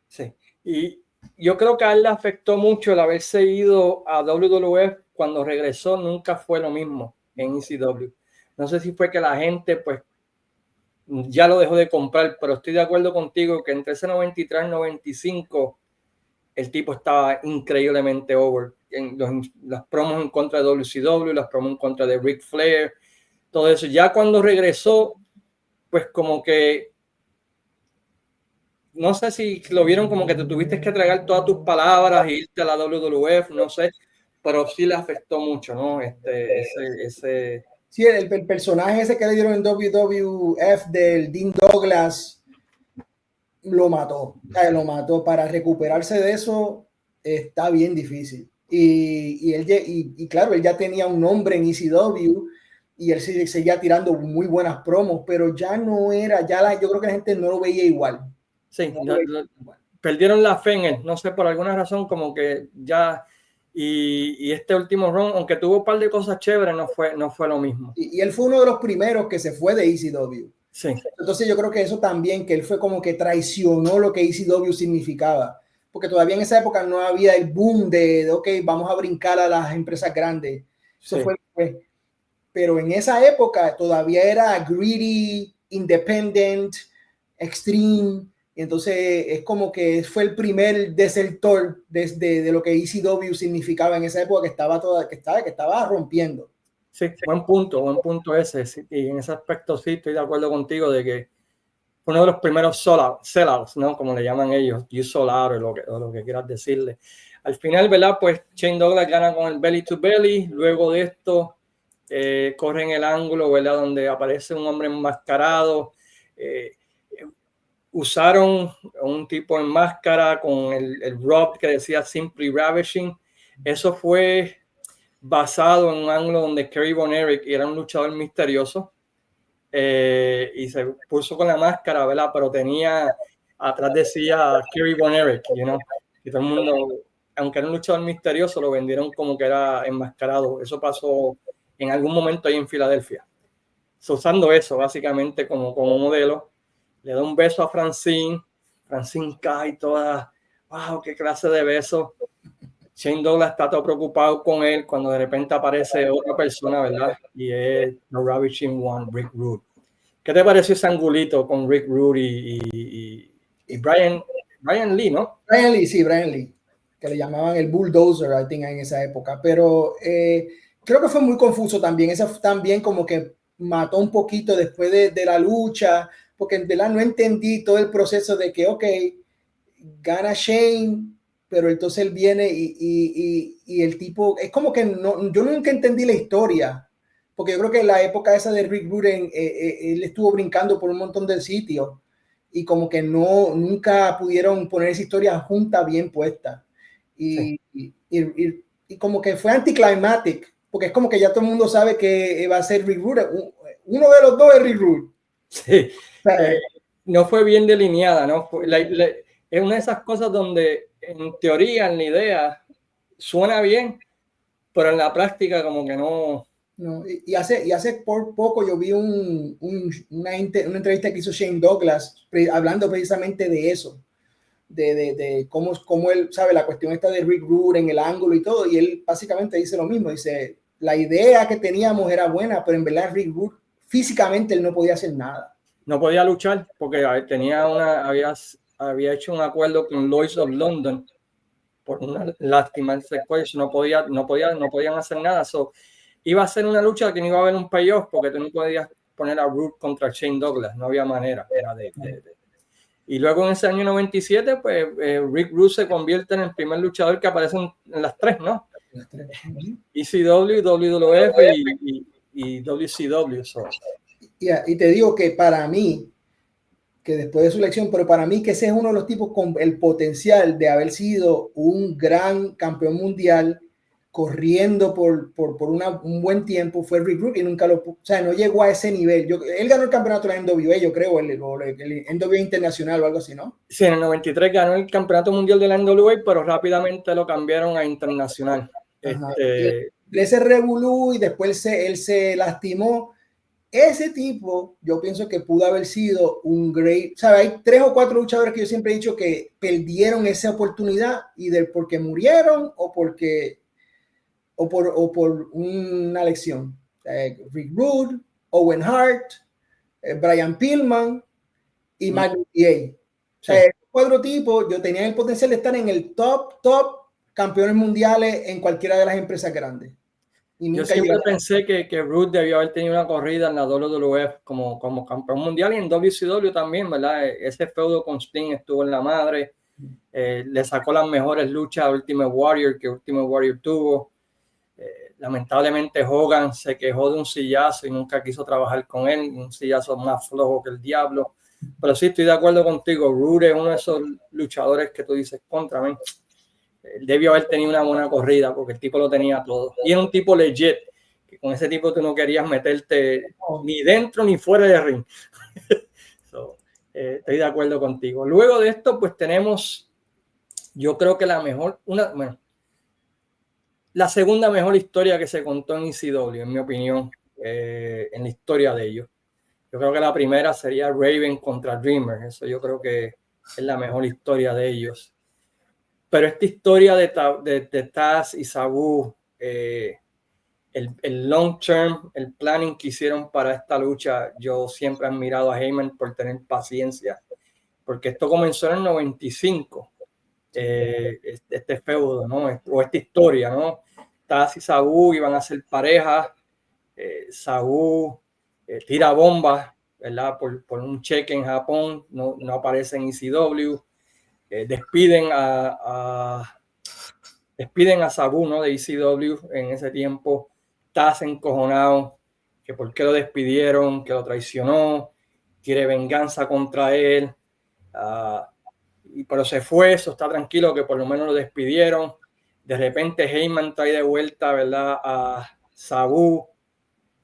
Sí. Y yo creo que a él le afectó mucho el haberse ido a WWF. Cuando regresó nunca fue lo mismo en ECW. No sé si fue que la gente pues ya lo dejó de comprar, pero estoy de acuerdo contigo que entre ese 93 y 95 el tipo estaba increíblemente over. En las promos en contra de WCW, las promos en contra de Ric Flair, todo eso. Ya cuando regresó, pues como que, no sé si lo vieron como que te tuviste que tragar todas tus palabras e irte a la WWF, no sé, pero sí le afectó mucho, ¿no? Sí, el personaje ese que le dieron en WWF del Dean Douglas lo mató. Lo mató. Para recuperarse de eso está bien difícil. Y claro, él ya tenía un nombre en ECW y él seguía tirando muy buenas promos, pero ya no era, yo creo que la gente no lo veía igual. Sí, perdieron la fe en él, no sé, por alguna razón como que ya, y este último round, aunque tuvo un par de cosas chéveres, no fue lo mismo. Y él fue uno de los primeros que se fue de ECW. Sí. Entonces yo creo que eso también, que él fue como que traicionó lo que ECW significaba, porque todavía en esa época no había el boom de ok, vamos a brincar a las empresas grandes. Eso Sí. fue, pero en esa época todavía era greedy, independent, extreme, y entonces es como que fue el primer desertor de lo que ECW significaba en esa época, que estaba rompiendo. Sí, buen punto ese. Sí, y en ese aspecto sí estoy de acuerdo contigo de que fue uno de los primeros sellouts, ¿no? Como le llaman ellos, you sold out o lo que quieras decirle. Al final, ¿verdad? Pues Shane Douglas gana con el belly to belly. Luego de esto, corre en el ángulo, ¿verdad? Donde aparece un hombre enmascarado. Usaron un tipo en máscara con el Rob que decía Simply Ravishing. Eso fue basado en un ángulo donde Kerry Von Erich era un luchador misterioso y se puso con la máscara, ¿verdad? Pero atrás decía Kerry Von Erich, you know? Y todo el mundo, aunque era un luchador misterioso, lo vendieron como que era enmascarado. Eso pasó en algún momento ahí en Filadelfia. Usando eso básicamente como modelo, le da un beso a Francine cae toda, wow, qué clase de beso. Shane Douglas está todo preocupado con él cuando de repente aparece otra persona, ¿verdad? Y es The Ravishing One, Rick Rude. ¿Qué te pareció ese angulito con Rick Rude y Brian Lee, ¿no? Brian Lee, que le llamaban el Bulldozer, I think, en esa época. Pero creo que fue muy confuso también. Esa también como que mató un poquito después de la lucha, porque en verdad no entendí todo el proceso de que, ok, gana Shane, pero entonces él viene y el tipo, es como que yo nunca entendí la historia, porque yo creo que en la época esa de Rick Rude, él estuvo brincando por un montón de sitios y como que nunca pudieron poner esa historia junta bien puesta. Y, sí. y como que fue anticlimatic, porque es como que ya todo el mundo sabe que va a ser Rick Rude. Uno de los dos es Rick Rude. Sí. No fue bien delineada, ¿no? Es una de esas cosas donde en teoría, en la idea, suena bien, pero en la práctica como que no. No, y hace por poco yo vi una entrevista que hizo Shane Douglas hablando precisamente de eso, de cómo él sabe la cuestión esta de Rick Rude en el ángulo y todo, y él básicamente dice lo mismo, dice, la idea que teníamos era buena, pero en verdad Rick Rude físicamente él no podía hacer nada. No podía luchar porque había hecho un acuerdo con Lloyds of London por una lástima, no podían hacer nada. So, iba a ser una lucha que no iba a haber un payoff porque tú no podías poner a Rude contra Shane Douglas, no había manera. Y luego en ese año 97, pues Rick Rude se convierte en el primer luchador que aparece en las tres, ¿no? Las tres. ECW, WWF y WCW. So. Y te digo que para mí, que después de su elección, pero para mí que ese es uno de los tipos con el potencial de haber sido un gran campeón mundial corriendo por un buen tiempo fue Rick Rude y nunca no llegó a ese nivel. Él ganó el campeonato de la NWA, yo creo, el NWA Internacional o algo así, ¿no? Sí, en el 93 ganó el campeonato mundial de la NWA, pero rápidamente lo cambiaron a internacional. Ese revolú y después él se lastimó. Ese tipo, yo pienso que pudo haber sido un great, ¿sabes? Hay 3 o 4 luchadores que yo siempre he dicho que perdieron esa oportunidad y porque murieron o por una lesión. Rick Rude, Owen Hart, Brian Pillman y Magnus PA. O sea, esos 4 tipos, yo tenía el potencial de estar en el top campeones mundiales en cualquiera de las empresas grandes. Y nunca yo siempre llegaron. pensé que Rude debió haber tenido una corrida en la WWF como campeón mundial y en WCW también, ¿verdad? Ese feudo con Sting estuvo en la madre. Le sacó las mejores luchas a Ultimate Warrior que Ultimate Warrior tuvo. Lamentablemente Hogan se quejó de un sillazo y nunca quiso trabajar con él, un sillazo más flojo que el diablo. Pero sí, estoy de acuerdo contigo. Rude es uno de esos luchadores que tú dices contra mí. Él debió haber tenido una buena corrida porque el tipo lo tenía todo. Y era un tipo legit, que con ese tipo tú no querías meterte ni dentro ni fuera de ring. So, estoy de acuerdo contigo. Luego de esto, pues tenemos, yo creo que la segunda mejor historia que se contó en ECW, en mi opinión, en la historia de ellos. Yo creo que la primera sería Raven contra Dreamer. Eso yo creo que es la mejor historia de ellos. Pero esta historia de Taz y Sabu, el long term, el planning que hicieron para esta lucha, yo siempre he admirado a Heyman por tener paciencia, porque esto comenzó en el 95, este feudo, ¿no? O esta historia, ¿no? Taz y Sabu iban a ser pareja, Sabu tira bombas, ¿verdad? Por un cheque en Japón, no aparece en ECW, despiden a Sabu, ¿no? De ECW en ese tiempo. Taz encojonado, que por qué lo despidieron, que lo traicionó, quiere venganza contra él, pero se fue, eso está tranquilo, que por lo menos lo despidieron. De repente Heyman trae de vuelta, ¿verdad? A Sabu.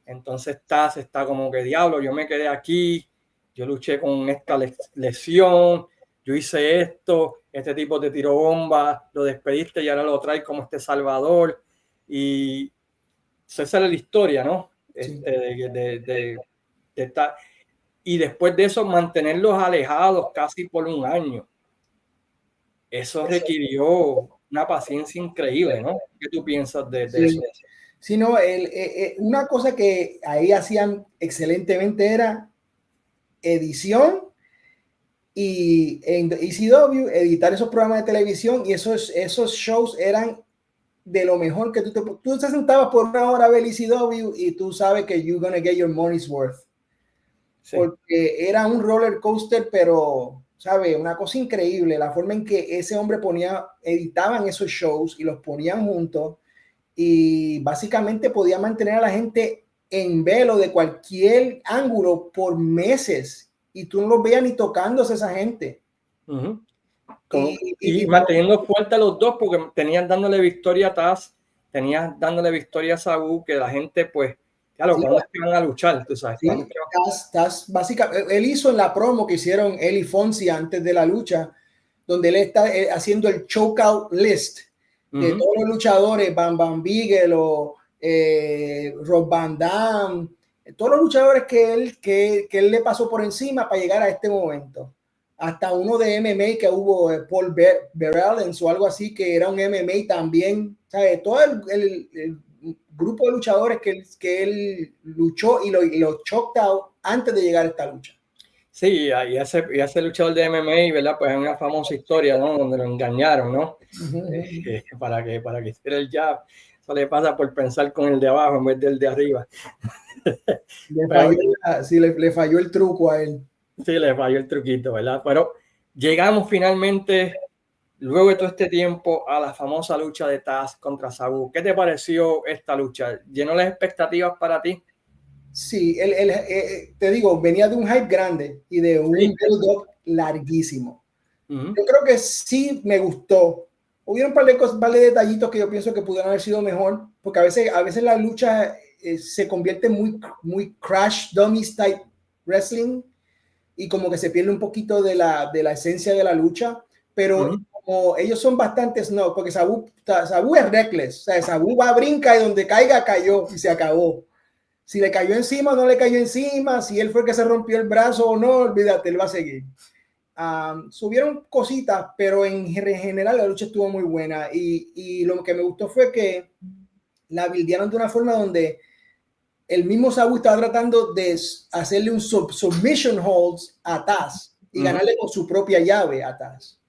Entonces Taz está como que diablo, yo me quedé aquí, yo luché con esta lesión, yo hice esto, este tipo te tiró bomba, lo despediste y ahora lo traes como este salvador. Y esa es la historia, ¿no? Sí. Y después de eso, mantenerlos alejados casi por un año. Eso requirió una paciencia increíble, ¿no? ¿Qué tú piensas de eso? Sí, no, una cosa que ahí hacían excelentemente era edición y en ECW editar esos programas de televisión y esos shows eran de lo mejor que tú te sentabas por una hora a ver ECW y tú sabes que you're gonna get your money's worth. Sí. Porque era un roller coaster, pero, ¿sabes? Una cosa increíble, la forma en que ese hombre editaban esos shows y los ponían juntos y básicamente podía mantener a la gente en velo de cualquier ángulo por meses y tú no los veías ni tocándose esa gente. Uh-huh. Y manteniendo fuerte a los dos porque tenían dándole victoria a Taz, tenían dándole victoria a Sabu, que la gente pues, claro, sí, cuando es que van a luchar, tú sabes. Sí, Taz básicamente, él hizo en la promo que hicieron él y Fonsi antes de la lucha, donde él está haciendo el chokeout list de todos los luchadores, Bam Bam Bigelow, Rob Van Dam, todos los luchadores que él le pasó por encima para llegar a este momento. Hasta uno de MMA que hubo, Paul Behrens o algo así, que era un MMA también. ¿Sabes? Todo el grupo de luchadores que él luchó y lo choked out antes de llegar a esta lucha. Sí, y ese luchador de MMA, ¿verdad? Pues es una famosa historia, ¿no? Donde lo engañaron, ¿no? Para que hiciera el jab. Eso le pasa por pensar con el de abajo en vez del de arriba. Le falló el truco a él. Sí, le falló el truquito, ¿verdad? Pero llegamos finalmente, luego de todo este tiempo, a la famosa lucha de Taz contra Sabu. ¿Qué te pareció esta lucha? ¿Llenó las expectativas para ti? Sí, te digo, venía de un hype grande y de un build-up larguísimo. Yo creo que sí me gustó. Hubieron un par de detallitos que yo pienso que pudieron haber sido mejor, porque a veces la lucha se convierte muy crash dummies type wrestling y como que se pierde un poquito de la esencia de la lucha, pero como ellos son bastante snob, porque Sabu es reckless, o sea, Sabu va a brincar y donde caiga, cayó y se acabó. Si le cayó encima, no le cayó encima, si él fue el que se rompió el brazo o no, olvídate, él va a seguir. Subieron cositas, pero en general la lucha estuvo muy buena y lo que me gustó fue que la buildearon de una forma donde el mismo Sabu estaba tratando de hacerle un submission holds a Taz y ganarle con su propia llave a Taz.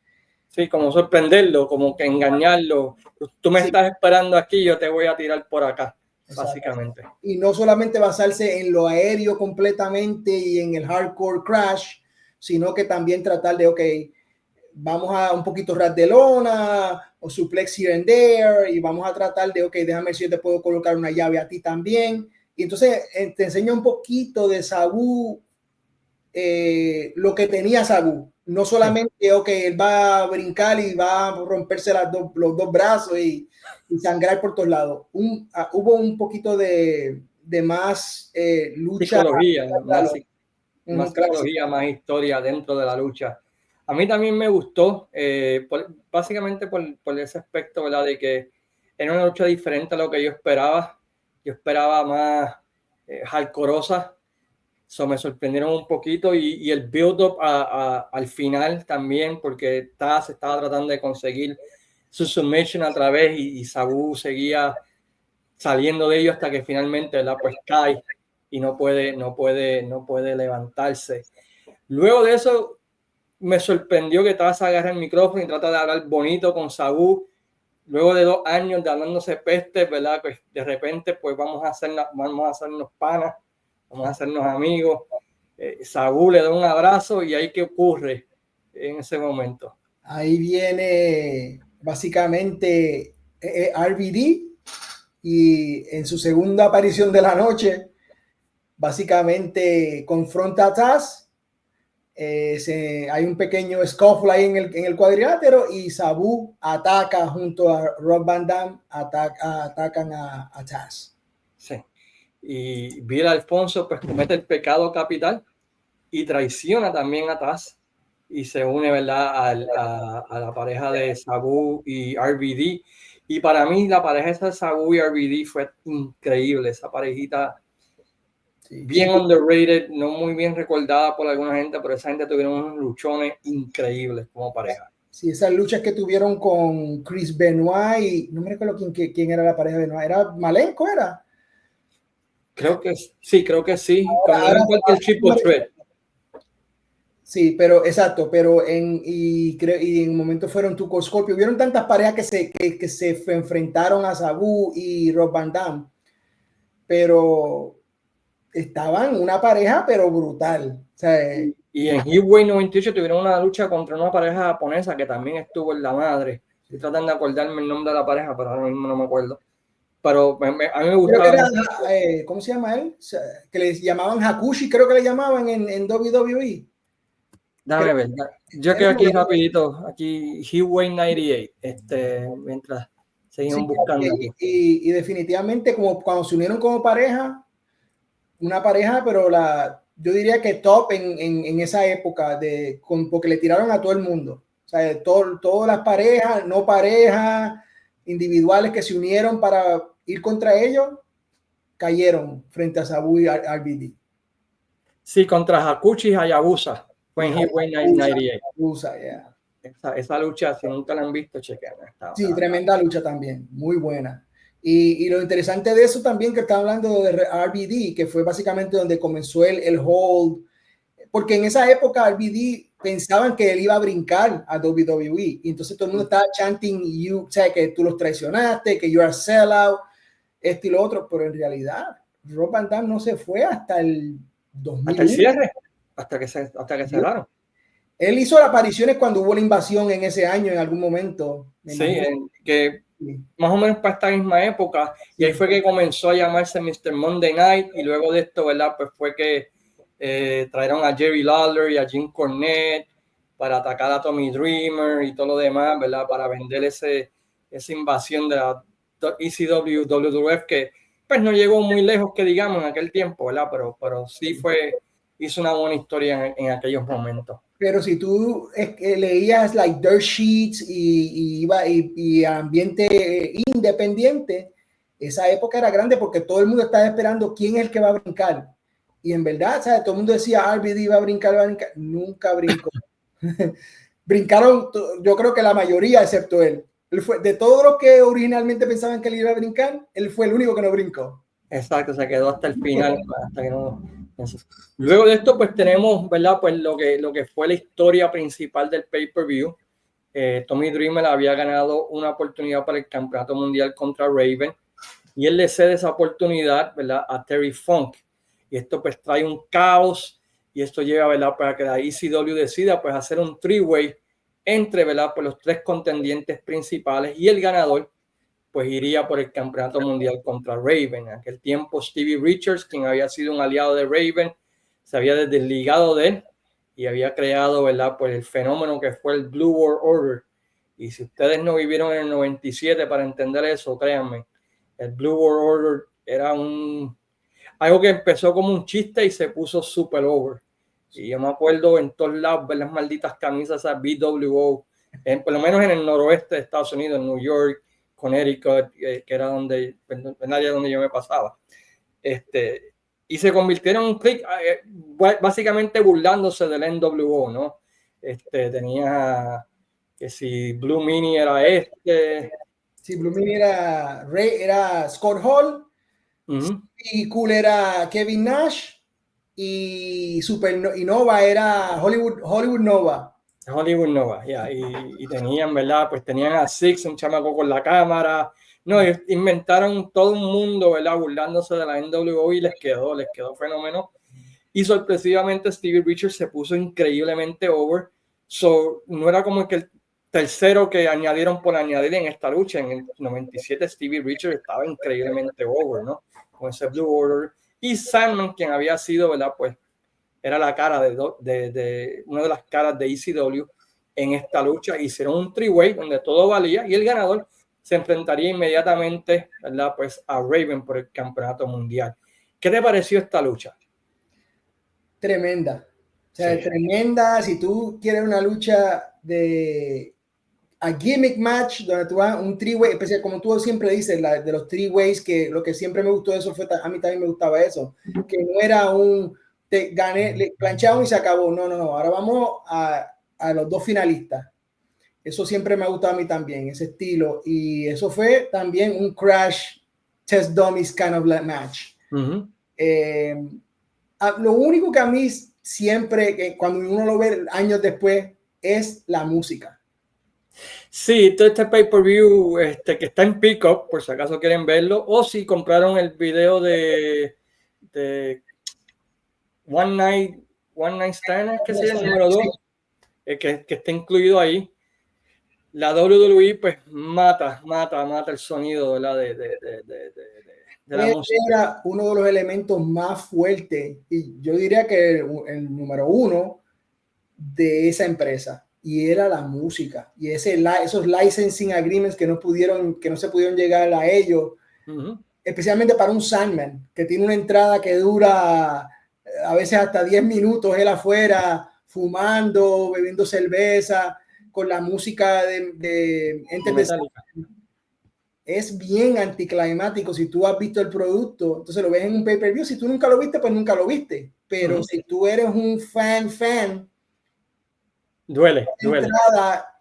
Sí, como sorprenderlo, como que engañarlo. Tú me estás esperando aquí, yo te voy a tirar por acá. básicamente. Y no solamente basarse en lo aéreo completamente y en el hardcore crash, sino que también tratar de, ok, vamos a un poquito ras de lona o suplex here and there, y vamos a tratar de, ok, déjame ver si yo te puedo colocar una llave a ti también. Y entonces te enseña un poquito de Sabu, lo que tenía Sabu. No solamente, ok, él va a brincar y va a romperse los dos brazos y sangrar por todos lados. Hubo un poquito de más lucha. Psicología, más Clásica. psicología, más historia dentro de la lucha. A mí también me gustó, básicamente por ese aspecto, ¿verdad? De que era una lucha diferente a lo que yo esperaba. Yo esperaba más hardcoreosa. So, me sorprendieron un poquito y el build-up al final también, porque Taz estaba tratando de conseguir su submission a través y Sabu seguía saliendo de ello hasta que finalmente, ¿verdad? Pues cae y no puede levantarse. Luego de eso, me sorprendió que Taz agarra el micrófono y trata de hablar bonito con Sabu. Luego de 2 años de hablándose peste, ¿verdad? Pues de repente, pues vamos a hacernos panas, vamos a hacernos amigos. Sabu le da un abrazo y ahí qué ocurre en ese momento. Ahí viene básicamente RVD, y en su segunda aparición de la noche, básicamente confronta a Taz. Hay un pequeño scuffle ahí en el cuadrilátero y Sabu ataca junto a Rob Van Dam, atacan a Taz. Sí. Y Bill Alfonso pues comete el pecado capital y traiciona también a Taz y se une, ¿verdad? a la pareja de Sabu y RVD. Y para mí la pareja de Sabu y RVD fue increíble. Esa parejita bien underrated, no muy bien recordada por alguna gente, pero esa gente tuvieron unos luchones increíbles como pareja. Sí, esas luchas que tuvieron con Chris Benoit y no me recuerdo quién era la pareja de Benoit. ¿Era Malenko? ¿Era? Creo que sí. Ahora el Triple Threat. Sí, pero exacto, pero y en un momento fueron Tuco Scorpio. Hubieron tantas parejas que se enfrentaron a Sabu y Rob Van Dam, pero estaban una pareja, pero brutal. O sea, y en Heatwave 98 tuvieron una lucha contra una pareja japonesa que también estuvo en la madre. Estoy tratando de acordarme el nombre de la pareja, pero ahora mismo no me acuerdo. Pero a mí me gustaba. ¿Cómo se llama él? O sea, que les llamaban Hakushi, creo que le llamaban en WWE. Dame ver. Yo quedo aquí rapidito, aquí Heatwave 98, mientras seguimos buscando aquí. Y definitivamente como cuando se unieron como pareja, una pareja, pero yo diría que top en esa época, porque le tiraron a todo el mundo. O sea, todas las parejas, no parejas, individuales que se unieron para ir contra ellos, cayeron frente a Sabu y RVD. Sí, contra Hakushi y Hayabusa. Fue en Heatwave 98. Yeah. Esa lucha, si nunca la han visto, chequen. Sí, tremenda lucha también, muy buena. Y lo interesante de eso también que está hablando de RVD, que fue básicamente donde comenzó el hold, porque en esa época RVD pensaban que él iba a brincar a WWE, y entonces todo el mundo estaba chanting, o sea, que tú los traicionaste, que you are sellout, esto y lo otro, pero en realidad Rob Van Dam no se fue hasta el 2001. Hasta el cierre, hasta que cerraron. Él hizo las apariciones cuando hubo la invasión en ese año, en algún momento. Sí, que más o menos para esta misma época, y ahí fue que comenzó a llamarse Mr. Monday Night, y luego de esto, ¿verdad? Pues fue que trajeron a Jerry Lawler y a Jim Cornette para atacar a Tommy Dreamer y todo lo demás, ¿verdad? Para vender esa invasión de la ECW, WWF, que pues no llegó muy lejos, que digamos, en aquel tiempo, ¿verdad? Pero sí hizo una buena historia en aquellos momentos. Pero si tú leías like dirt sheets y ambiente independiente, esa época era grande porque todo el mundo estaba esperando quién es el que va a brincar. Y en verdad, ¿sabes? Todo el mundo decía RVD va a brincar. Nunca brincó. Brincaron, yo creo que la mayoría, excepto él. Él fue, de todos los que originalmente pensaban que él iba a brincar, él fue el único que no brincó. Exacto, se quedó hasta el final, hasta que no. Luego de esto, pues tenemos, ¿verdad? Pues lo que fue la historia principal del pay-per-view. Tommy Dreamer había ganado una oportunidad para el campeonato mundial contra Raven. y él le cede esa oportunidad, ¿verdad?, a Terry Funk. Y esto pues trae un caos y esto lleva, ¿verdad?, para que la ECW decida pues hacer un three-way entre, ¿verdad?, pues los tres contendientes principales, y el ganador pues iría por el campeonato mundial contra Raven. En aquel tiempo Stevie Richards, quien había sido un aliado de Raven, se había desligado de él y había creado, ¿verdad?, pues el fenómeno que fue el Blue World Order. Y si ustedes no vivieron en el 97 para entender eso, créanme, el Blue World Order era algo que empezó como un chiste y se puso super over. Y yo me acuerdo en todos lados ver las malditas camisas a BWO, por lo menos en el noroeste de Estados Unidos, en New York, Connecticut, que era donde yo me pasaba. Y se convirtieron en un click, básicamente burlándose del NWO, ¿no? Tenía que si Blue Mini era Sí, Blue Mini era Scott Hall, y Cool era Kevin Nash, y y Nova era Hollywood Nova. Hollywood Nova, yeah. Y tenían, ¿verdad? Pues tenían a Six, un chamaco con la cámara. No, inventaron todo un mundo, ¿verdad?, burlándose de la NWO, y les quedó fenómeno. Y sorpresivamente Stevie Richards se puso increíblemente over. So, no era como que el tercero que añadieron por añadir en esta lucha. En el 97 Stevie Richards estaba increíblemente over, ¿no? Con ese Blue Order. Y Sandman, quien había sido, ¿verdad?, pues era la cara de una de las caras de ECW en esta lucha. Hicieron un three-way donde todo valía y el ganador se enfrentaría inmediatamente, ¿verdad?, pues a Raven por el campeonato mundial. ¿Qué te pareció esta lucha? Tremenda. O sea, sí, tremenda. Si tú quieres una lucha a gimmick match, donde tú vas un three-way, especial como tú siempre dices, de los three-ways, que lo que siempre me gustó de eso fue, a mí también me gustaba eso, que no era te gané, le plancharon y se acabó. No. Ahora vamos a los dos finalistas. Eso siempre me ha gustado a mí también, ese estilo. Y eso fue también un Crash Test Dummies kind of match. Lo único que a mí siempre, cuando uno lo ve años después, es la música. Sí, todo este pay-per-view que está en Peacock, por si acaso quieren verlo, o si compraron el video de One Night Stand, que es el número 2, que está incluido ahí. La WWE pues mata el sonido, ¿verdad?, de la música. Era uno de los elementos más fuertes, y yo diría que el número uno de esa empresa, y era la música, y esos licensing agreements que no se pudieron llegar a ellos, especialmente para un Sandman, que tiene una entrada que dura a veces hasta 10 minutos, él afuera, fumando, bebiendo cerveza, con la música de es bien anticlimático. Si tú has visto el producto, entonces lo ves en un pay-per-view. Si tú nunca lo viste, pues nunca lo viste. Pero si tú eres un fan, duele. Entrada,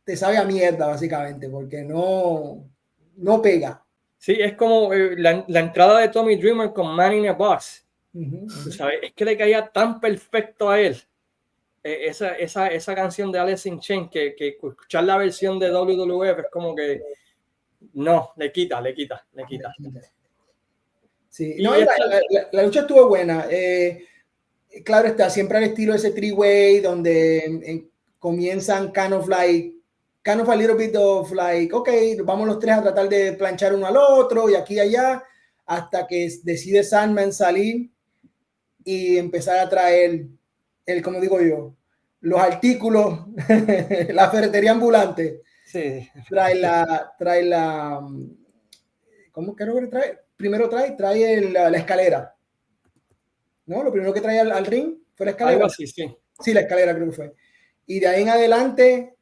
te sabe a mierda, básicamente, porque no pega. Sí, es como la entrada de Tommy Dreamer con Man in a Box. ¿Sabes? Es que le caía tan perfecto a él esa canción de Alice in Chains, que escuchar la versión de WWF es como que no, le quita. Sí, no, la lucha estuvo buena. Claro está, siempre al estilo de ese three-way, donde comienzan kind of a little bit of like, ok, vamos los tres a tratar de planchar uno al otro, y aquí y allá, hasta que decide Sandman salir y empezar a traer como digo yo, los artículos, la ferretería ambulante. Sí. Trae la ¿cómo creo que trae? Primero trae la escalera. ¿No? Lo primero que trae al ring fue la escalera. Algo así, sí. Sí, la escalera creo que fue. Y de ahí en adelante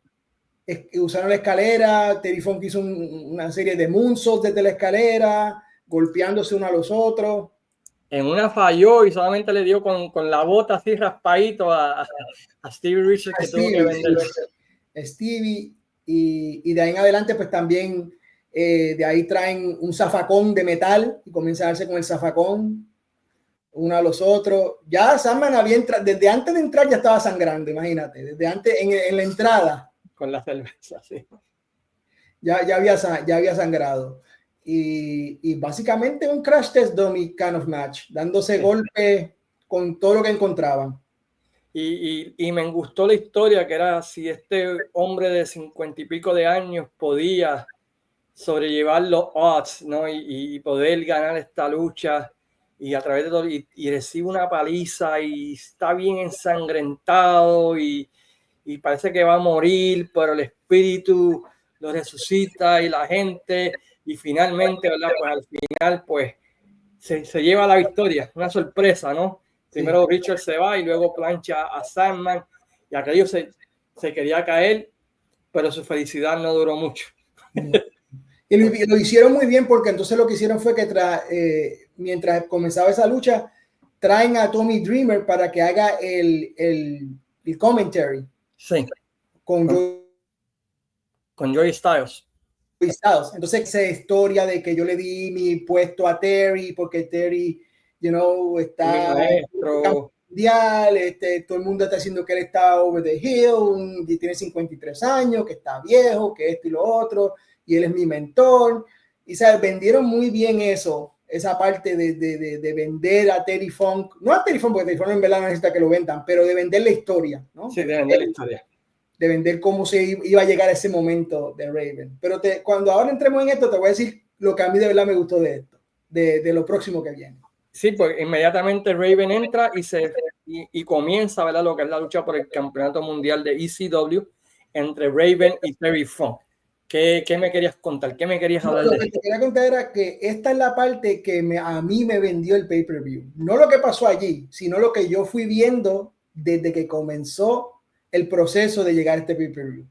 usaron la escalera. Terry Funk hizo una serie de moonsaults desde la escalera, golpeándose uno a los otros. En una falló y solamente le dio con la bota así raspadito a Stevie Richards, que tuvo que venderlo. Stevie, y de ahí en adelante pues también de ahí traen un zafacón de metal y comienza a darse con el zafacón uno a los otros. Ya Sandman desde antes de entrar ya estaba sangrando, imagínate, desde antes en la entrada. Con la cerveza, sí. Ya había sangrado. y básicamente un crash test dummy kind of match, dándose golpes con todo lo que encontraban. Y me gustó la historia, que era si este hombre de 50 y pico de años podía sobrellevar los odds, ¿no? Y poder ganar esta lucha y a través de todo, y recibe una paliza y está bien ensangrentado y parece que va a morir, pero el espíritu lo resucita y la gente, y finalmente, ¿verdad? Pues al final, pues se lleva la victoria, una sorpresa, ¿no? Primero sí. Richard se va y luego plancha a Sandman, y aquello se quería caer, pero su felicidad no duró mucho. Y lo hicieron muy bien, porque entonces lo que hicieron fue que mientras comenzaba esa lucha, traen a Tommy Dreamer para que haga el commentary. Sí. Con Joey Styles. Entonces esa historia de que yo le di mi puesto a Terry porque Terry, está mundial, todo el mundo está diciendo que él está over the hill, y tiene 53 años, que está viejo, que esto y lo otro, y él es mi mentor. Y ¿sabes? Vendieron muy bien esa parte de vender a Terry Funk, no a Terry Funk, porque Terry Funk en verdad no necesita que lo vendan, pero de vender la historia, ¿no? Sí, de vender la historia. De vender cómo se iba a llegar a ese momento de Raven. Pero cuando ahora entremos en esto, te voy a decir lo que a mí de verdad me gustó de esto, de lo próximo que viene. Sí, pues inmediatamente Raven entra y comienza, ¿verdad?, lo que es la lucha por el campeonato mundial de ECW entre Raven y Terry Funk. ¿Qué me querías contar? ¿Qué me querías hablar de esto? Lo que te quería contar era que esta es la parte que a mí me vendió el pay-per-view. No lo que pasó allí, sino lo que yo fui viendo desde que comenzó el proceso de llegar a este pay-per-view,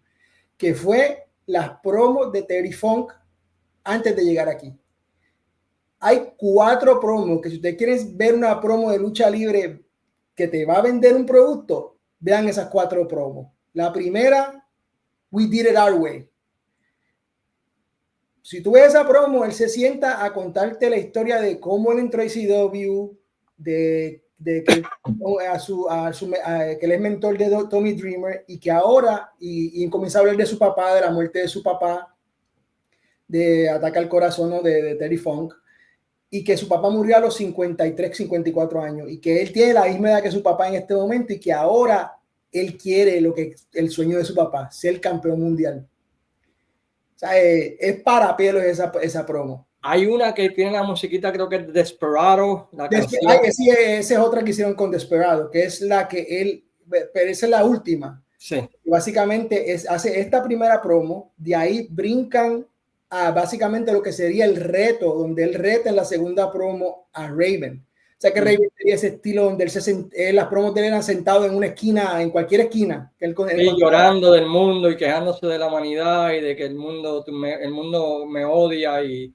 que fue las promos de Terry Funk antes de llegar aquí. Hay 4 promos que, si ustedes quieren ver una promo de lucha libre que te va a vender un producto, vean esas 4 promos. La primera, We Did It Our Way. Si tú ves esa promo, él se sienta a contarte la historia de cómo él entró a ECW, de que, que él es mentor de Tommy Dreamer, y que ahora, y comienza a hablar de su papá, de la muerte de su papá, de ataque al corazón, ¿no? de Terry Funk, y que su papá murió a los 53, 54 años, y que él tiene la misma edad que su papá en este momento, y que ahora él quiere el sueño de su papá, ser campeón mundial. O sea, es para pelos esa promo. Hay una que tiene la musiquita, creo que es Desperado. Sí, esa es otra que hicieron con Desperado, que es la que él, pero esa es la última. Sí. Básicamente hace esta primera promo, de ahí brincan a básicamente lo que sería el reto, donde él reta en la segunda promo a Raven. O sea que Raven tenía ese estilo donde las promos de él eran sentado en una esquina, en cualquier esquina. Que él llorando del mundo y quejándose de la humanidad y de que el mundo me odia y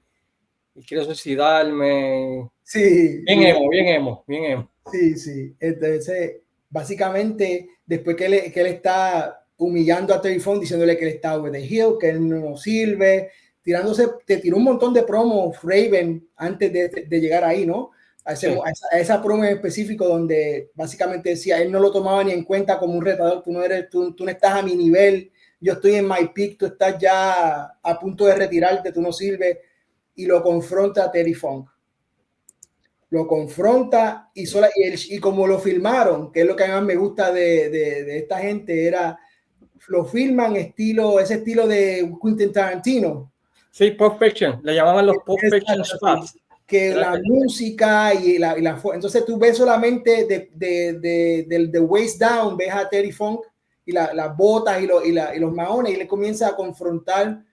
quiero suicidarme. Sí. Bien emo. Sí. Entonces, básicamente, después que él está humillando a Terry Funk, diciéndole que él está over the hill, que él no sirve, te tiró un montón de promos Raven antes de llegar ahí, ¿no? A esa promo en específico, donde básicamente decía, él no lo tomaba ni en cuenta como un retador, tú no estás a mi nivel, yo estoy en my peak, tú estás ya a punto de retirarte, tú no sirves, y lo confronta a Terry Funk. Lo confronta y como lo filmaron, que es lo que más me gusta de esta gente, lo filman ese estilo de Quentin Tarantino. Sí, Pulp Fiction, le llamaban los Pulp Fiction spots. Que la música y la entonces tú ves solamente del waist down, ves a Terry Funk y las botas y los maones, y le comienza a confrontar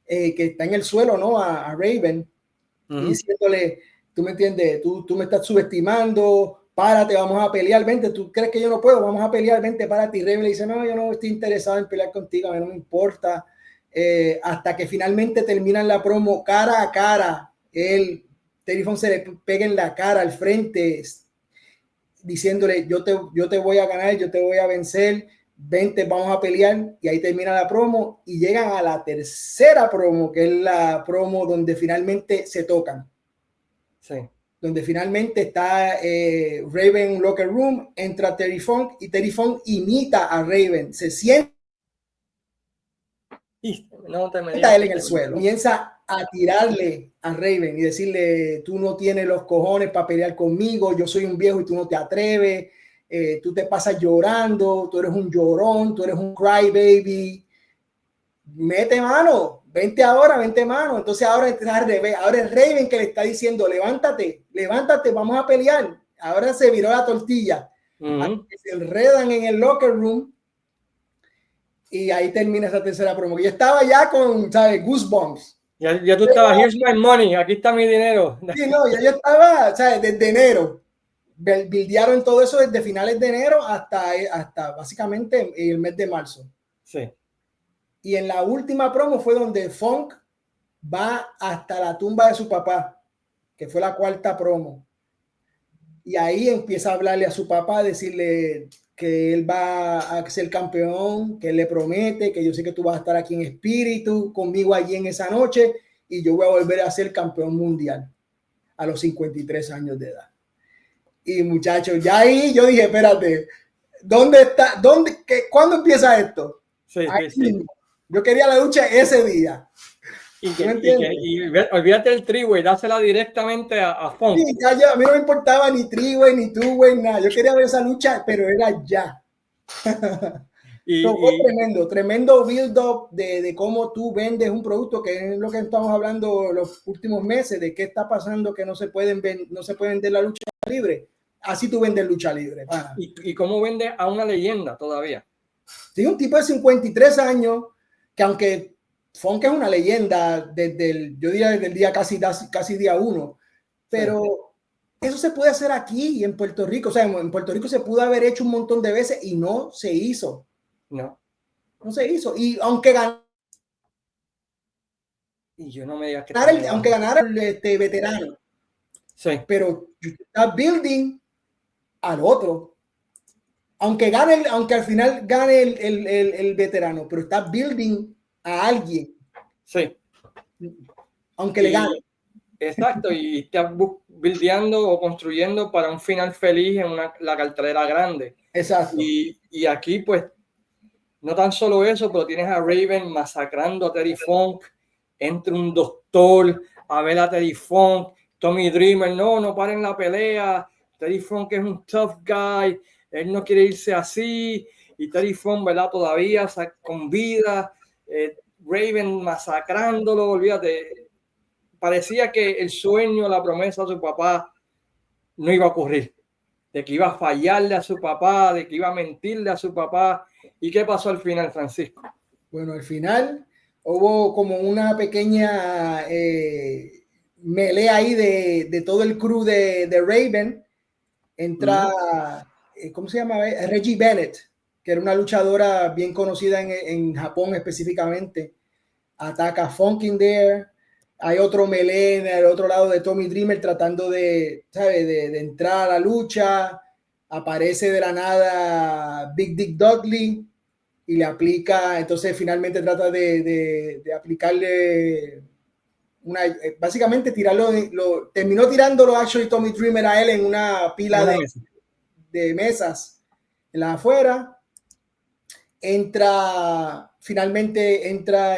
que está en el suelo, ¿no? A Raven, y diciéndole, tú me entiendes, tú me estás subestimando, párate, vamos a pelear, vente, tú crees que yo no puedo, vamos a pelear, vente, párate. Y Raven le dice, no, yo no estoy interesado en pelear contigo, a mí no me importa. Hasta que finalmente terminan la promo cara a cara, Terry Funk se le pega en la cara al frente, diciéndole, yo te voy a ganar, yo te voy a vencer, vente, vamos a pelear. Y ahí termina la promo y llegan a la tercera promo, que es la promo donde finalmente se tocan. Sí. Donde finalmente está Raven en un locker room, entra Terry Funk y Terry Funk imita a Raven, se sienta él en el suelo, comienza a tirarle a Raven y decirle, tú no tienes los cojones para pelear conmigo, yo soy un viejo y tú no te atreves, tú te pasas llorando, tú eres un llorón, tú eres un crybaby, mete mano, vente ahora, vente mano. Entonces ahora es al revés, ahora es Raven que le está diciendo, levántate, levántate, vamos a pelear. Ahora se viró la tortilla. Se enredan en el locker room y ahí termina esa tercera promo. Yo estaba ya con, ¿sabes? Goosebumps. Ya tú estabas, here's my money, aquí está mi dinero. Sí, no, ya yo estaba, ¿sabes? Desde enero. Buildearon todo eso desde finales de enero hasta básicamente el mes de marzo. Sí. Y en la última promo fue donde Funk va hasta la tumba de su papá, que fue la cuarta promo. Y ahí empieza a hablarle a su papá, decirle que él va a ser campeón, que él le promete, que yo sé que tú vas a estar aquí en espíritu conmigo allí en esa noche y yo voy a volver a ser campeón mundial a los 53 años de edad. Y muchachos, ya ahí yo dije, espérate, ¿dónde está? ¿Cuándo empieza esto? Sí, sí. Yo quería la lucha ese día. Y olvídate del three-way, dásela directamente a Funk. Sí, ya, a mí no me importaba ni three-way, ni two-way, nada. Yo quería ver esa lucha, pero era ya. Fue tremendo build-up de cómo tú vendes un producto, que es lo que estamos hablando los últimos meses, de qué está pasando, que no se pueden vender la lucha libre. Así tú vendes lucha libre. ¿Y cómo vende a una leyenda todavía? Sí, un tipo de 53 años, que aunque Funk es una leyenda yo diría desde el día casi día 1, pero sí, eso se puede hacer aquí y en Puerto Rico. O sea, en Puerto Rico se pudo haber hecho un montón de veces y no se hizo. No se hizo. Y aunque ganara, y yo no me digas que aunque ganara el veterano, sí, pero está building al otro. Aunque al final gane el veterano, pero está building a alguien. Sí. Aunque le gane. Exacto, y estás buildeando o construyendo para un final feliz en la cartelera grande. Exacto. Y aquí, pues, no tan solo eso, pero tienes a Raven masacrando a Terry Funk, entra un doctor a ver a Terry Funk, Tommy Dreamer, no paren la pelea, Terry Funk es un tough guy, él no quiere irse así, y Terry Funk, ¿verdad? Todavía con vida, Raven masacrándolo, olvídate, parecía que el sueño, la promesa de su papá no iba a ocurrir, de que iba a fallarle a su papá, de que iba a mentirle a su papá. ¿Y qué pasó al final, Francisco? Bueno, al final hubo como una pequeña melea ahí de todo el crew de Raven. Entra, ¿cómo se llama? Reggie Bennett, que era una luchadora bien conocida en Japón específicamente. Ataca a Funk in there. Hay otro melee en el otro lado de Tommy Dreamer tratando de entrar a la lucha. Aparece de la nada Big Dick Dudley y le aplica, entonces finalmente trata de aplicarle básicamente terminó tirándolo actually Tommy Dreamer a él en una pila de mesas en la afuera. Finalmente entra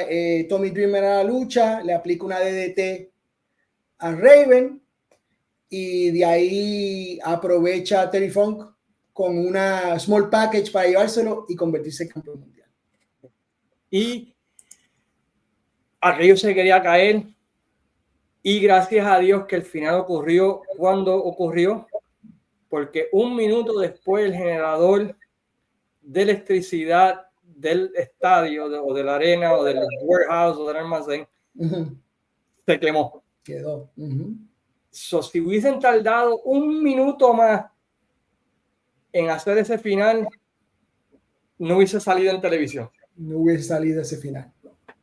Tommy Dreamer a la lucha, le aplica una DDT a Raven y de ahí aprovecha a Terry Funk con una small package para llevárselo y convertirse en campeón mundial. Y aquello se quería caer y gracias a Dios que el final ocurrió cuando ocurrió, porque un minuto después el generador de electricidad del estadio o de la arena o del warehouse o del almacén se quemó. Quedó. Si hubiesen tardado un minuto más en hacer ese final, no hubiese salido en televisión. No hubiese salido ese final.